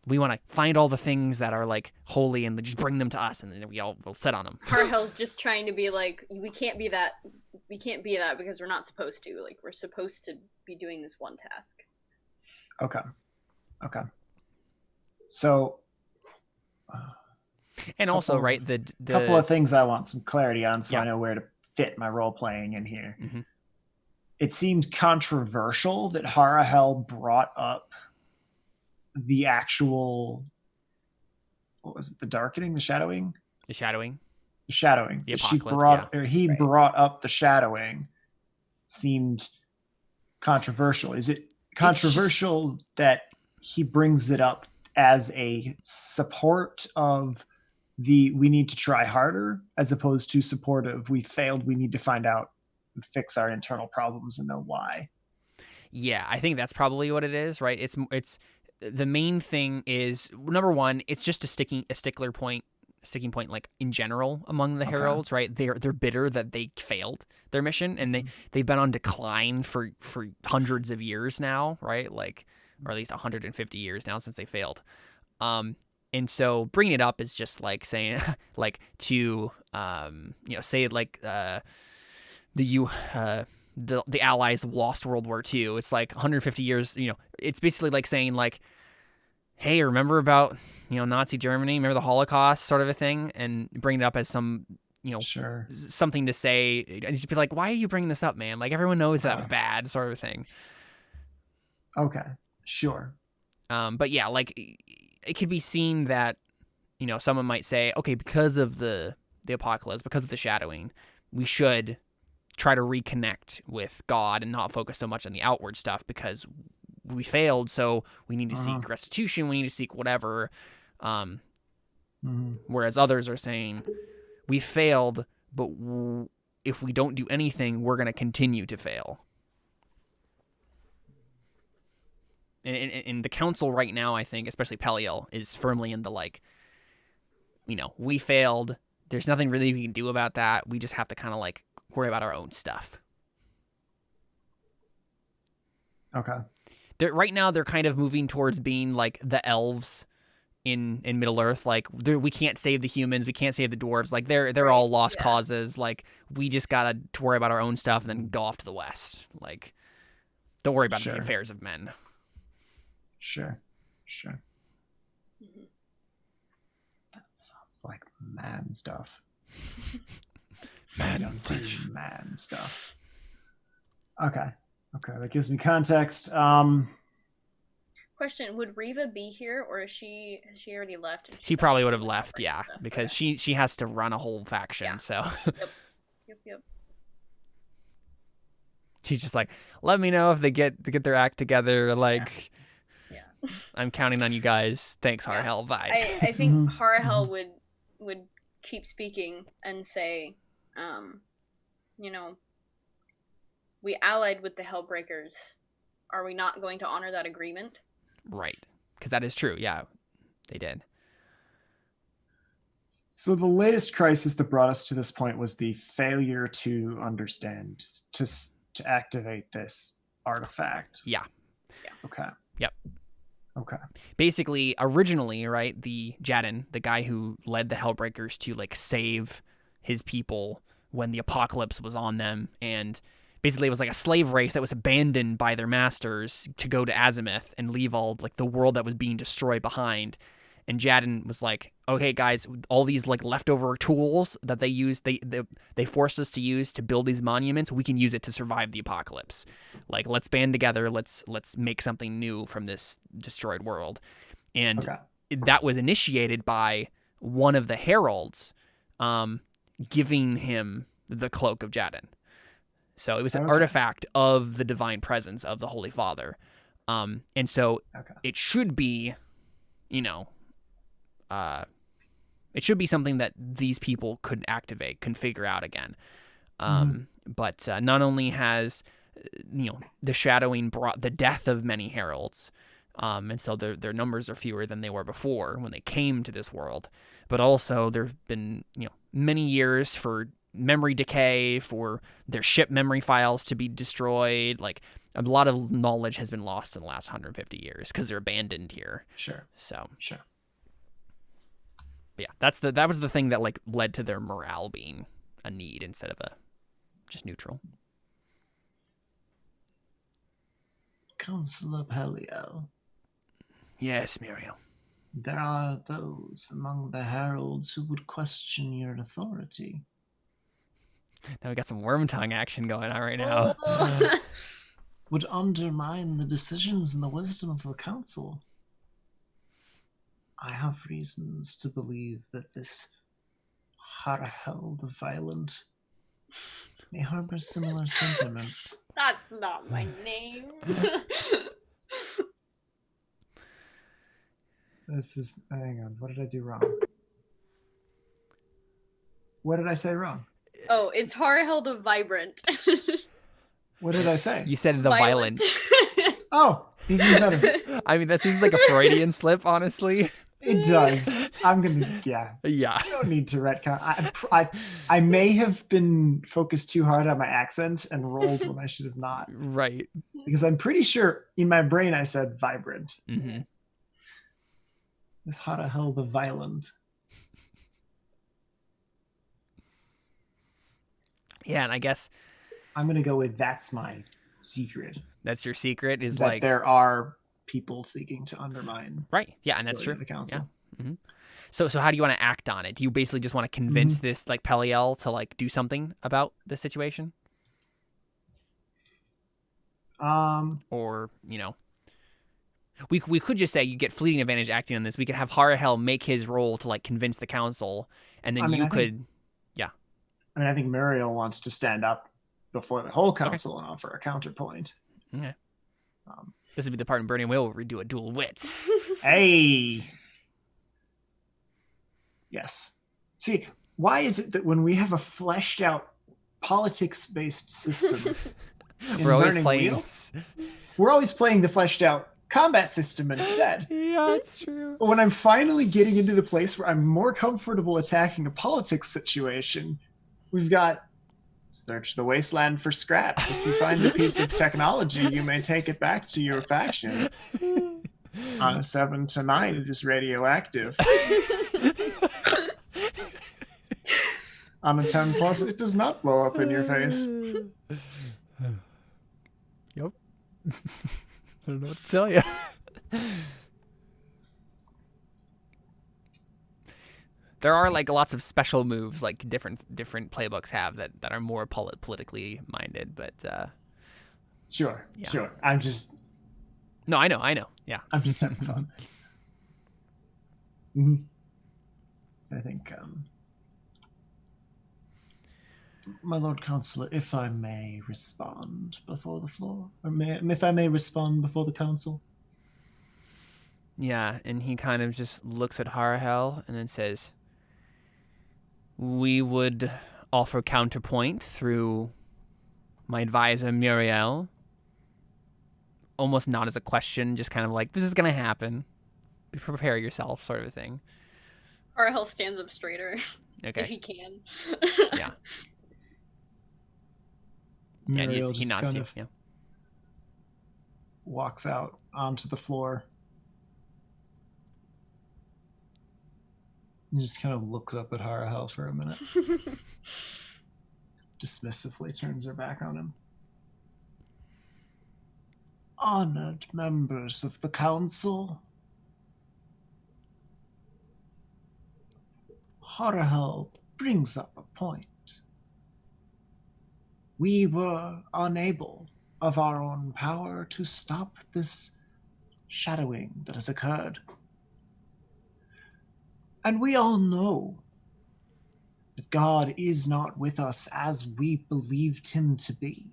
[SPEAKER 1] we want to find all the things that are like holy and just bring them to us, and then we'll sit on them.
[SPEAKER 4] Harahel's just trying to be like, we can't be that because we're not supposed to. Like, we're supposed to be doing this one task.
[SPEAKER 3] Okay. So,
[SPEAKER 1] and also, right, the
[SPEAKER 3] couple of things I want some clarity on, so
[SPEAKER 1] Yeah.
[SPEAKER 3] I know where to fit my role playing in here.
[SPEAKER 1] Mhm.
[SPEAKER 3] It seemed controversial that Harahel brought up the actual, what was it? The darkening, the shadowing,
[SPEAKER 1] the shadowing.
[SPEAKER 3] The
[SPEAKER 1] apocalypse.
[SPEAKER 3] He brought up the shadowing. Seemed controversial. Is it controversial that he brings it up as a support of we need to try harder, as opposed to supportive, we failed, we need to find out and fix our internal problems and know why?
[SPEAKER 1] Yeah, I think that's probably what it is, right? It's the main thing is, number one, it's just a sticking point, like in general among the heralds, right? They're bitter that they failed their mission, and they've been on decline for hundreds of years now, right? Like, or at least 150 years now since they failed. And so bringing it up is just like saying, like, to say like the Allies lost World War II. It's like 150 years. It's basically like saying like, hey, remember about Nazi Germany? Remember the Holocaust, sort of a thing, and bring it up as some something to say, and just be like, why are you bringing this up, man? Like, everyone knows that was bad, sort of a thing.
[SPEAKER 3] Okay, sure.
[SPEAKER 1] But yeah, like, it could be seen that someone might say, okay, because of the apocalypse, because of the shadowing, we should try to reconnect with God and not focus so much on the outward stuff, because we failed, so we need to seek restitution, we need to seek whatever. Whereas others are saying, we failed, but if we don't do anything, we're going to continue to fail. And the council right now, I think, especially Peliel, is firmly in the like, we failed, there's nothing really we can do about that, we just have to kind of like worry about our own stuff.
[SPEAKER 3] Okay.
[SPEAKER 1] Right now, they're kind of moving towards being like the elves in Middle Earth. Like, we can't save the humans, we can't save the dwarves. Like, they're all lost causes. Like, we just gotta worry about our own stuff and then go off to the west. Like, don't worry about the affairs of men. Sure.
[SPEAKER 3] That sounds like man stuff. Man stuff. Okay, that gives me context.
[SPEAKER 4] Question: would Riva be here, or has she already left?
[SPEAKER 1] She probably would have left, because she has to run a whole faction. So.
[SPEAKER 4] Yep.
[SPEAKER 1] She's just like, let me know if they get their act together. Like, I'm counting on you guys. Thanks, Harahel. Bye.
[SPEAKER 4] I think Harahel would keep speaking and say, we allied with the Hellbreakers. Are we not going to honor that agreement?
[SPEAKER 1] Right. Because that is true. Yeah, they did.
[SPEAKER 3] So the latest crisis that brought us to this point was the failure to understand, to activate this artifact.
[SPEAKER 1] Yeah.
[SPEAKER 3] Okay.
[SPEAKER 1] Yep.
[SPEAKER 3] Okay.
[SPEAKER 1] Basically, originally, right, the Jadin, the guy who led the Hellbreakers to like save his people when the apocalypse was on them, and basically it was like a slave race that was abandoned by their masters to go to Azimuth and leave all like the world that was being destroyed behind. And Jadin was like, okay, guys, all these like leftover tools that they used, they forced us to use to build these monuments. We can use it to survive the apocalypse. Like, let's band together. Let's make something new from this destroyed world. And that was initiated by one of the heralds, giving him the cloak of Jadin. So it was an artifact of the divine presence of the Holy Father. And so it should be, it should be something that these people could activate, can figure out again. But not only has, the shadowing brought the death of many heralds, and so their numbers are fewer than they were before when they came to this world, but also there have been, many years for memory decay, for their ship memory files to be destroyed. Like, a lot of knowledge has been lost in the last 150 years because they're abandoned here.
[SPEAKER 3] Sure.
[SPEAKER 1] But yeah, that was the thing that like led to their morale being a need instead of a just neutral.
[SPEAKER 3] Counselor Peliel.
[SPEAKER 1] Yes, Muriel.
[SPEAKER 3] There are those among the heralds who would question your authority.
[SPEAKER 1] Now we got some worm tongue action going on right now.
[SPEAKER 3] Would undermine the decisions and the wisdom of the council. I have reasons to believe that this Harahel the Violent may harbor similar sentiments.
[SPEAKER 4] That's not my name.
[SPEAKER 3] Hang on, what did I do wrong? What did I say wrong?
[SPEAKER 4] Oh, it's Harahel the Vibrant.
[SPEAKER 3] What did I say?
[SPEAKER 1] You said the violent.
[SPEAKER 3] Oh, even better.
[SPEAKER 1] I mean, that seems like a Freudian slip, honestly.
[SPEAKER 3] It does. I'm gonna, yeah.
[SPEAKER 1] Yeah.
[SPEAKER 3] I don't need to retcon. I may have been focused too hard on my accent and rolled when I should have not.
[SPEAKER 1] Right.
[SPEAKER 3] Because I'm pretty sure in my brain I said vibrant.
[SPEAKER 1] Mm-hmm.
[SPEAKER 3] This Harahel the Violent.
[SPEAKER 1] Yeah, and I guess
[SPEAKER 3] I'm gonna go with that's my secret.
[SPEAKER 1] That's your secret, is
[SPEAKER 3] that
[SPEAKER 1] like
[SPEAKER 3] there are people seeking to undermine.
[SPEAKER 1] Right. Yeah, and that's true.
[SPEAKER 3] The council.
[SPEAKER 1] Yeah. Mm-hmm. So how do you want to act on it? Do you basically just want to convince this like Peliel to like do something about the situation? Or, we could just say you get fleeting advantage acting on this. We could have Harahel make his role to like convince the council, and then
[SPEAKER 3] I think Muriel wants to stand up before the whole council and offer a counterpoint.
[SPEAKER 1] Okay. This would be the part in Burning Wheel where we do a dual wits.
[SPEAKER 3] Hey. Yes. See, why is it that when we have a fleshed out politics-based system
[SPEAKER 1] we're always playing
[SPEAKER 3] the fleshed out combat system instead?
[SPEAKER 1] Yeah, it's true.
[SPEAKER 3] But when I'm finally getting into the place where I'm more comfortable attacking a politics situation, we've got search the wasteland for scraps. If you find a piece of technology, you may take it back to your faction. On a 7 to 9, it is radioactive. On a 10 plus, it does not blow up in your face.
[SPEAKER 1] Yep. I don't know what to tell you. There are like lots of special moves like different playbooks have that are more politically minded, but
[SPEAKER 3] Sure.
[SPEAKER 1] No, I know. Yeah.
[SPEAKER 3] I'm just having fun. Mm-hmm. I think my Lord Counselor, if I may respond before the floor, or if I may respond before the council.
[SPEAKER 1] Yeah, and he kind of just looks at Harahel and then says, we would offer counterpoint through my advisor Muriel. Almost not as a question, just kind of like, this is going to happen. Prepare yourself, sort of a thing.
[SPEAKER 4] Harahel stands up straighter.
[SPEAKER 1] Okay.
[SPEAKER 4] If he can.
[SPEAKER 1] Yeah.
[SPEAKER 3] Muriel
[SPEAKER 1] he
[SPEAKER 3] just
[SPEAKER 1] nods
[SPEAKER 3] kind
[SPEAKER 1] to you.
[SPEAKER 3] of
[SPEAKER 1] Yeah.
[SPEAKER 3] walks out onto the floor and just kind of looks up at Harahel for a minute. Dismissively turns her back on him. Honored members of the council, Harahel brings up a point. We were unable of our own power to stop this shadowing that has occurred. And we all know that God is not with us as we believed him to be.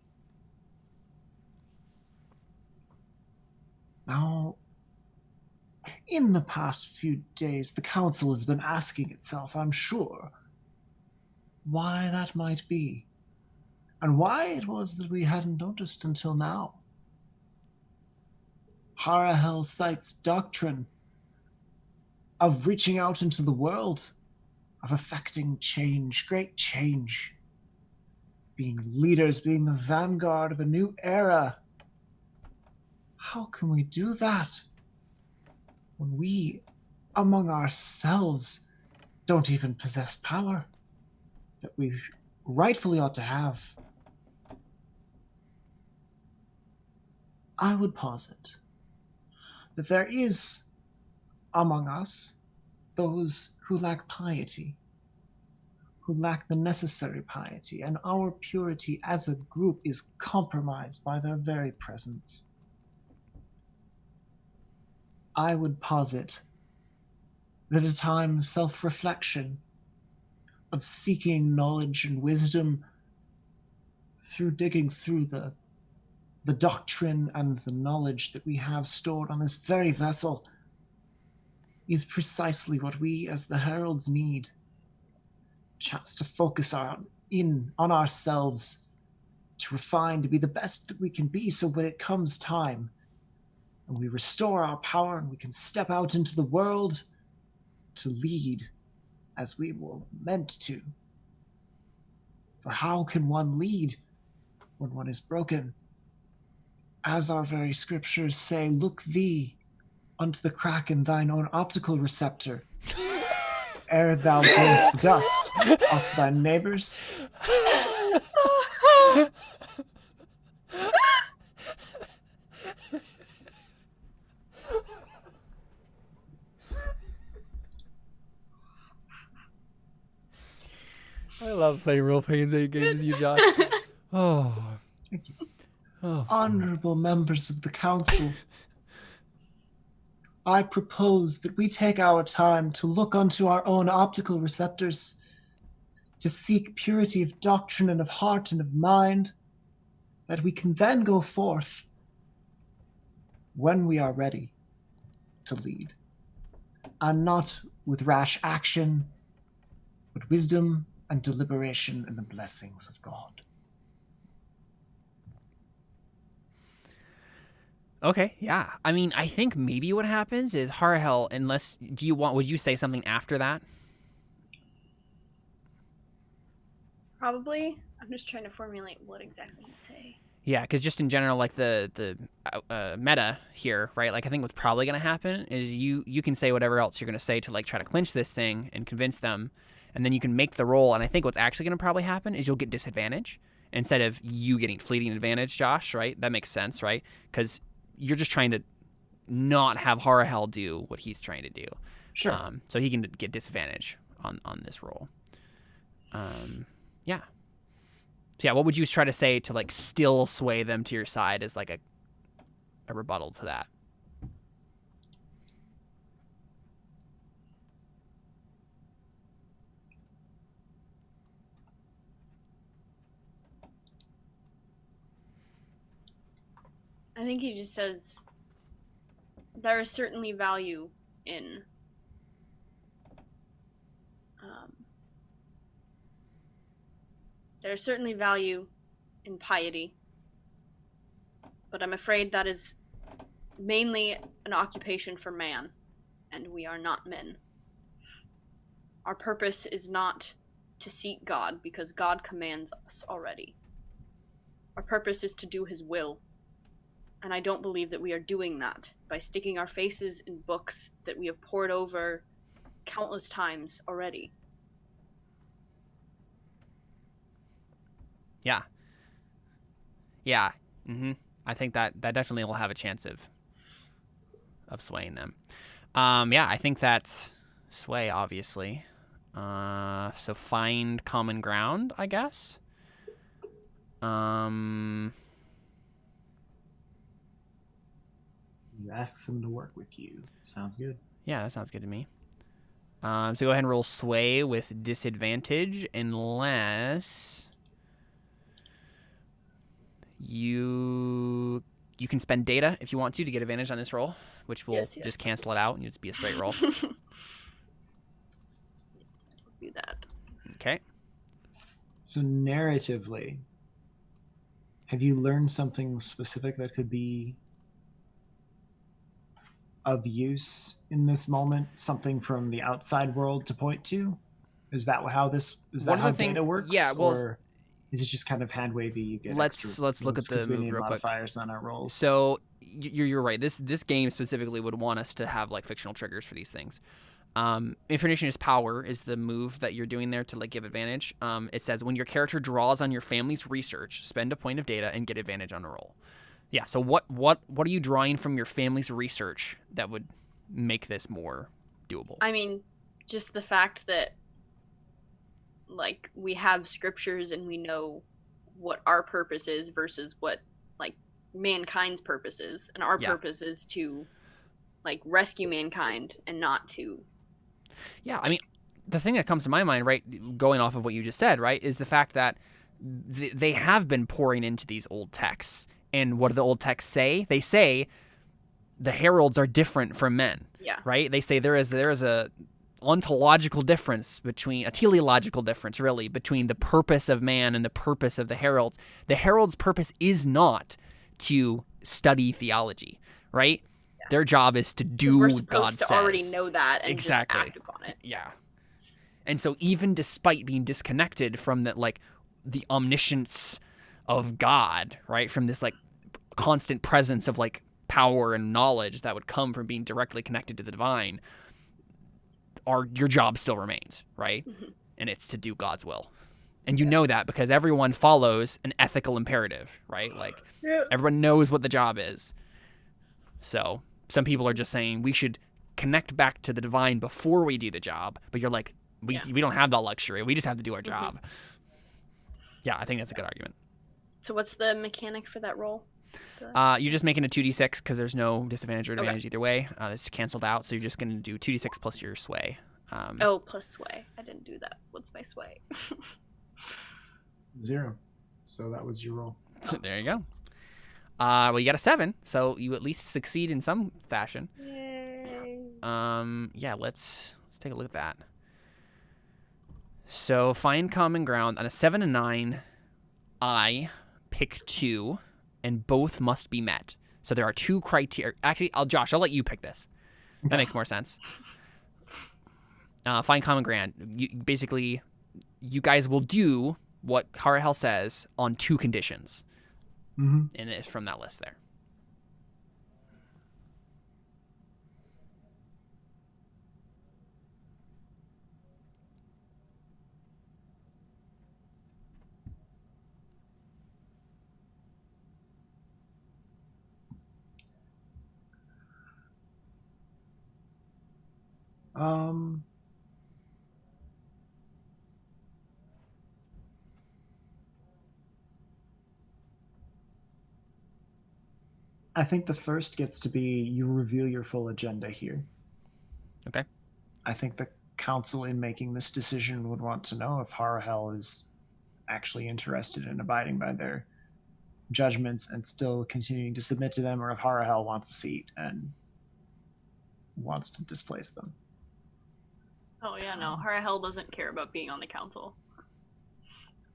[SPEAKER 3] Now, in the past few days, the council has been asking itself, I'm sure, why that might be, and why it was that we hadn't noticed until now. Harahel cites doctrine of reaching out into the world, of affecting change, great change, being leaders, being the vanguard of a new era. How can we do that when we, among ourselves, don't even possess power that we rightfully ought to have? I would posit that there is among us those who lack piety, who lack the necessary piety, and our purity as a group is compromised by their very presence. I would posit that a time of self-reflection, of seeking knowledge and wisdom through digging through the doctrine and the knowledge that we have stored on this very vessel is precisely what we as the heralds need. Chance to focus on ourselves, to refine, to be the best that we can be, so when it comes time and we restore our power and we can step out into the world to lead as we were meant to. For how can one lead when one is broken? As our very scriptures say, look thee unto the crack in thine own optical receptor, ere thou bring the dust off thy neighbors.
[SPEAKER 1] I love playing role-playing games with you, Josh. Oh.
[SPEAKER 3] Thank you.
[SPEAKER 1] Oh.
[SPEAKER 3] Honorable members of the council, I propose that we take our time to look unto our own optical receptors, to seek purity of doctrine and of heart and of mind, that we can then go forth when we are ready to lead, and not with rash action, but wisdom and deliberation and the blessings of God.
[SPEAKER 1] Okay, yeah. I mean, I think maybe what happens is Harahel, would you say something after that?
[SPEAKER 4] Probably. I'm just trying to formulate what exactly to say.
[SPEAKER 1] Yeah, because just in general, like the meta here, right? Like I think what's probably going to happen is you can say whatever else you're going to say to like try to clinch this thing and convince them, and then you can make the roll. And I think what's actually going to probably happen is you'll get disadvantage instead of you getting fleeting advantage, Josh. Right? That makes sense, right? Because you're just trying to not have Harahel do what he's trying to do.
[SPEAKER 3] Sure.
[SPEAKER 1] So he can get disadvantage on this roll. Yeah. So yeah, what would you try to say to like still sway them to your side as like a rebuttal to that?
[SPEAKER 4] I think he just says there is certainly value in there's certainly value in piety, but I'm afraid that is mainly an occupation for man, and we are not men. Our purpose is not to seek God, because God commands us already. Our purpose is to do his will, and I don't believe that we are doing that by sticking our faces in books that we have pored over countless times already.
[SPEAKER 1] Yeah. Yeah. I think that definitely will have a chance of swaying them. Yeah, I think that's sway, obviously. So find common ground, I guess.
[SPEAKER 3] You ask them to work with you. Sounds good.
[SPEAKER 1] Yeah, that sounds good to me. So go ahead and roll sway with disadvantage unless you can spend data if you want to get advantage on this roll, which will just cancel it out and just be a straight roll.
[SPEAKER 4] Do that.
[SPEAKER 1] Okay.
[SPEAKER 3] So narratively, have you learned something specific that could be of use in this moment? Something from the outside world to point to? Is that how data works?
[SPEAKER 1] Yeah, well,
[SPEAKER 3] or is it just kind of hand wavy? You get
[SPEAKER 1] let's look at the
[SPEAKER 3] we
[SPEAKER 1] move
[SPEAKER 3] need
[SPEAKER 1] real quick.
[SPEAKER 3] modifiers on our rolls.
[SPEAKER 1] So you're right. This game specifically would want us to have like fictional triggers for these things. Information is power is the move that you're doing there to like give advantage. It says when your character draws on your family's research, spend a point of data and get advantage on a roll. Yeah. So what are you drawing from your family's research that would make this more doable?
[SPEAKER 4] I mean, just the fact that like we have scriptures and we know what our purpose is versus what like mankind's purpose is, and our purpose is to like rescue mankind and not to.
[SPEAKER 1] Yeah, I mean, the thing that comes to my mind, right, going off of what you just said, right, is the fact that they have been pouring into these old texts. And what do the old texts say? They say the heralds are different from men.
[SPEAKER 4] Yeah.
[SPEAKER 1] Right? They say there is a ontological difference between a teleological difference, really, between the purpose of man and the purpose of the heralds. The heralds' purpose is not to study theology, right? Yeah. Their job is to do what God says.
[SPEAKER 4] We're supposed to already know that and just act upon it.
[SPEAKER 1] Yeah. And so even despite being disconnected from the omniscience of God, right, from this like constant presence of like power and knowledge that would come from being directly connected to the divine, your job still remains, right? Mm-hmm. And it's to do God's will. And you know that because everyone follows an ethical imperative, right? Like everyone knows what the job is. So some people are just saying we should connect back to the divine before we do the job, but you're like, we don't have that luxury. We just have to do our job. Mm-hmm. Yeah, I think that's a good argument.
[SPEAKER 4] So what's the mechanic for that roll?
[SPEAKER 1] You're just making a 2d6 because there's no disadvantage or advantage either way. It's canceled out, so you're just going to do 2d6 plus your sway.
[SPEAKER 4] Plus sway. I didn't do that. What's my sway?
[SPEAKER 3] 0. So that was your roll.
[SPEAKER 1] So there you go. Well, you got a 7, so you at least succeed in some fashion.
[SPEAKER 4] Yay.
[SPEAKER 1] Yeah, let's take a look at that. So find common ground on a 7 and 9. I pick 2, and both must be met. So there are 2 criteria. Actually, Josh, I'll let you pick this. That makes more sense. Find common ground. Basically, you guys will do what Harahel says on 2 conditions.
[SPEAKER 3] Mm-hmm.
[SPEAKER 1] And it's from that list there.
[SPEAKER 3] I think the first gets to be you reveal your full agenda here.
[SPEAKER 1] Okay.
[SPEAKER 3] I think the council in making this decision would want to know if Harahel is actually interested in abiding by their judgments and still continuing to submit to them, or if Harahel wants a seat and wants to displace them.
[SPEAKER 4] Oh yeah, no. Harahel doesn't care about being on the council.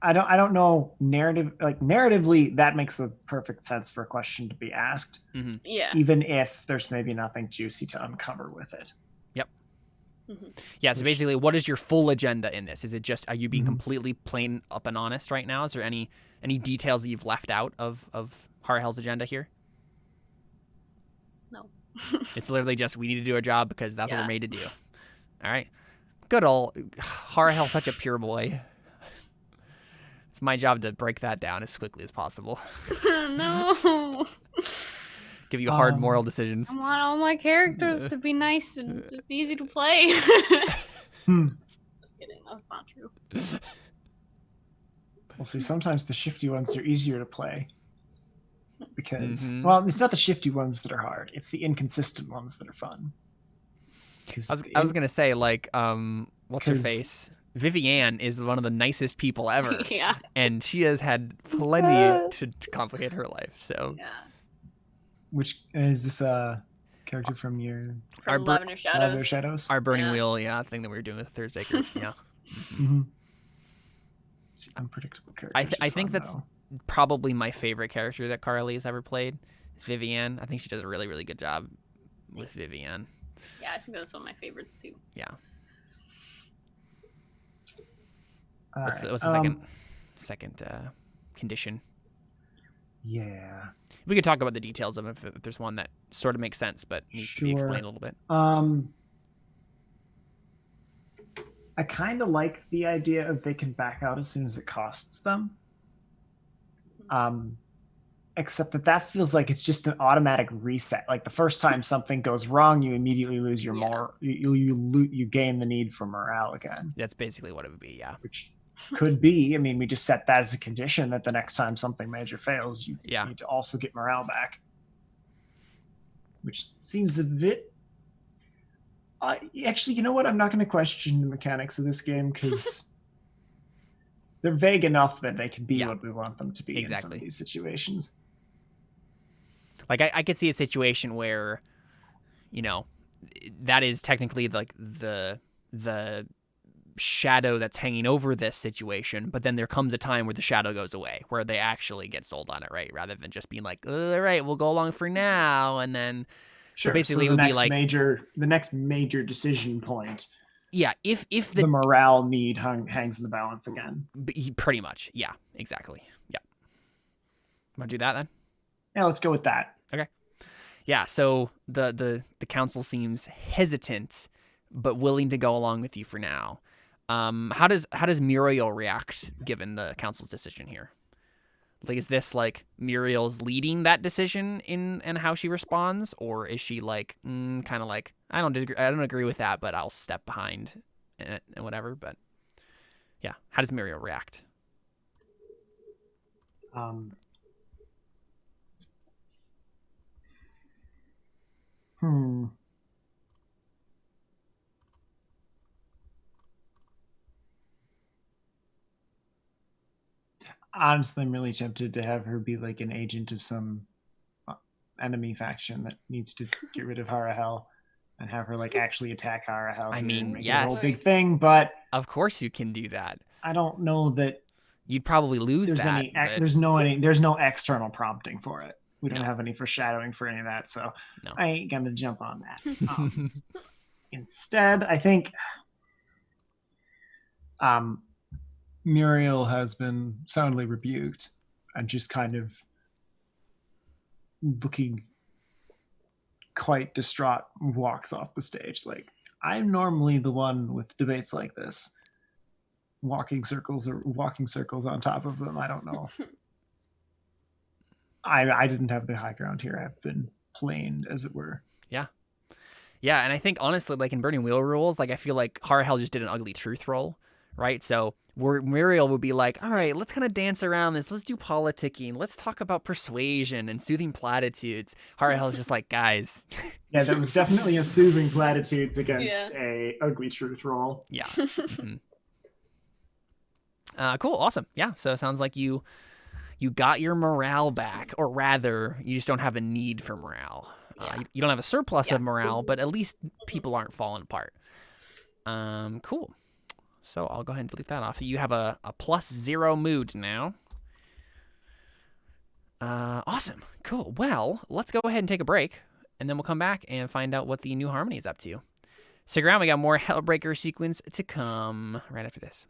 [SPEAKER 3] I don't know narratively that makes the perfect sense for a question to be asked.
[SPEAKER 1] Mm-hmm.
[SPEAKER 4] Yeah.
[SPEAKER 3] Even if there's maybe nothing juicy to uncover with it.
[SPEAKER 1] Yep.
[SPEAKER 4] Mm-hmm.
[SPEAKER 1] Yeah. So basically, what is your full agenda in this? Is it just, are you being
[SPEAKER 3] Mhm.
[SPEAKER 1] completely plain up and honest right now? Is there any details that you've left out of Harahel's agenda here?
[SPEAKER 4] No.
[SPEAKER 1] It's literally just, we need to do a job because that's what
[SPEAKER 4] Yeah.
[SPEAKER 1] we're made to do. All right. Good old Harahel's such a pure boy. It's my job to break that down as quickly as possible.
[SPEAKER 4] No.
[SPEAKER 1] Give you hard moral decisions.
[SPEAKER 4] I want all my characters to be nice and just easy to play. Just kidding. That's not true.
[SPEAKER 3] Well, see, sometimes the shifty ones are easier to play. Because,
[SPEAKER 1] Mhm.
[SPEAKER 3] well, it's not the shifty ones that are hard. It's the inconsistent ones that are fun.
[SPEAKER 1] I was going to say, like, what's her
[SPEAKER 3] 'cause-
[SPEAKER 1] face? Vivienne is one of the nicest people ever.
[SPEAKER 4] Yeah.
[SPEAKER 1] And she has had plenty to complicate her life. So
[SPEAKER 4] Yeah.
[SPEAKER 3] Which is this character from your
[SPEAKER 4] From Lavender Shadows.
[SPEAKER 3] Lavender Shadows?
[SPEAKER 1] our Burning
[SPEAKER 4] Yeah.
[SPEAKER 1] Wheel, thing that we were doing with the Thursday group. Yeah.
[SPEAKER 3] Mm-hmm. See, unpredictable characters.
[SPEAKER 1] I
[SPEAKER 3] are
[SPEAKER 1] think
[SPEAKER 3] fun,
[SPEAKER 1] that's
[SPEAKER 3] though.
[SPEAKER 1] probably my favorite character that Carly's ever played. Is Vivienne. I think she does a really, really good job with Vivienne.
[SPEAKER 4] Yeah, I think that's one of my favorites too.
[SPEAKER 1] Yeah.
[SPEAKER 3] All
[SPEAKER 1] What's
[SPEAKER 3] right,
[SPEAKER 1] the second condition?
[SPEAKER 3] Yeah.
[SPEAKER 1] We could talk about the details of it if there's one that sort of makes sense but needs to be explained a little bit.
[SPEAKER 3] I kind of like the idea of they can back out as soon as it costs them. Except that feels like it's just an automatic reset. Like the first time something goes wrong, you immediately lose your you gain the need for morale again.
[SPEAKER 1] That's basically what it would be, yeah.
[SPEAKER 3] Which could be, I mean, we just set that as a condition that the next time something major fails, you need to also get morale back. Which seems a bit... actually, you know what? I'm not going to question the mechanics of this game because they're vague enough that they can be what we want them to be in some of these situations.
[SPEAKER 1] Like, I could see a situation where, that is technically like the shadow that's hanging over this situation, but then there comes a time where the shadow goes away, where they actually get sold on it, right? Rather than just being like, all right, we'll go along for now, and then...
[SPEAKER 3] Sure.
[SPEAKER 1] So basically,
[SPEAKER 3] so
[SPEAKER 1] it would be like
[SPEAKER 3] the next major decision point.
[SPEAKER 1] Yeah, if
[SPEAKER 3] the morale need hangs in the balance again.
[SPEAKER 1] Pretty much, yeah, exactly, yeah. Want to do that then?
[SPEAKER 3] Yeah, let's go with that.
[SPEAKER 1] Okay. Yeah. So the council seems hesitant, but willing to go along with you for now. How does Muriel react given the council's decision here? Like, is this like Muriel's leading that decision in how she responds, or is she like kind of like I don't agree with that, but I'll step behind and whatever. But yeah, how does Muriel react?
[SPEAKER 3] Honestly, I'm really tempted to have her be like an agent of some enemy faction that needs to get rid of Harahel and have her like actually attack Harahel.
[SPEAKER 1] I mean,
[SPEAKER 3] make
[SPEAKER 1] yes,
[SPEAKER 3] it a whole big thing, but
[SPEAKER 1] of course you can do that.
[SPEAKER 3] I don't know that
[SPEAKER 1] you'd probably lose
[SPEAKER 3] there's
[SPEAKER 1] that.
[SPEAKER 3] There's no external prompting for it. We don't have any foreshadowing for any of that, so I ain't gonna jump on that. Instead, I think Muriel has been soundly rebuked and just kind of looking quite distraught walks off the stage. Like, I'm normally the one with debates like this, walking circles on top of them. I don't know. I didn't have the high ground here. I've been planed, as it were.
[SPEAKER 1] Yeah, and I think honestly, like in Burning Wheel rules, like I feel like Harahel just did an ugly truth roll, right? So Muriel would be like, all right, let's kind of dance around this. Let's do politicking. Let's talk about persuasion and soothing platitudes. Harahel's just like, guys.
[SPEAKER 3] Yeah, that was definitely a soothing platitudes against a ugly truth roll.
[SPEAKER 1] Yeah. Mm-hmm. Cool. Awesome. Yeah. So it sounds like you got your morale back, or rather, you just don't have a need for morale. You don't have a surplus of morale, but at least people aren't falling apart. Cool. So I'll go ahead and delete that off. So you have a +0 mood now. Awesome. Cool. Well, let's go ahead and take a break, and then we'll come back and find out what the new harmony is up to. Stick around. We got more Hellbreaker Sequence to come right after this.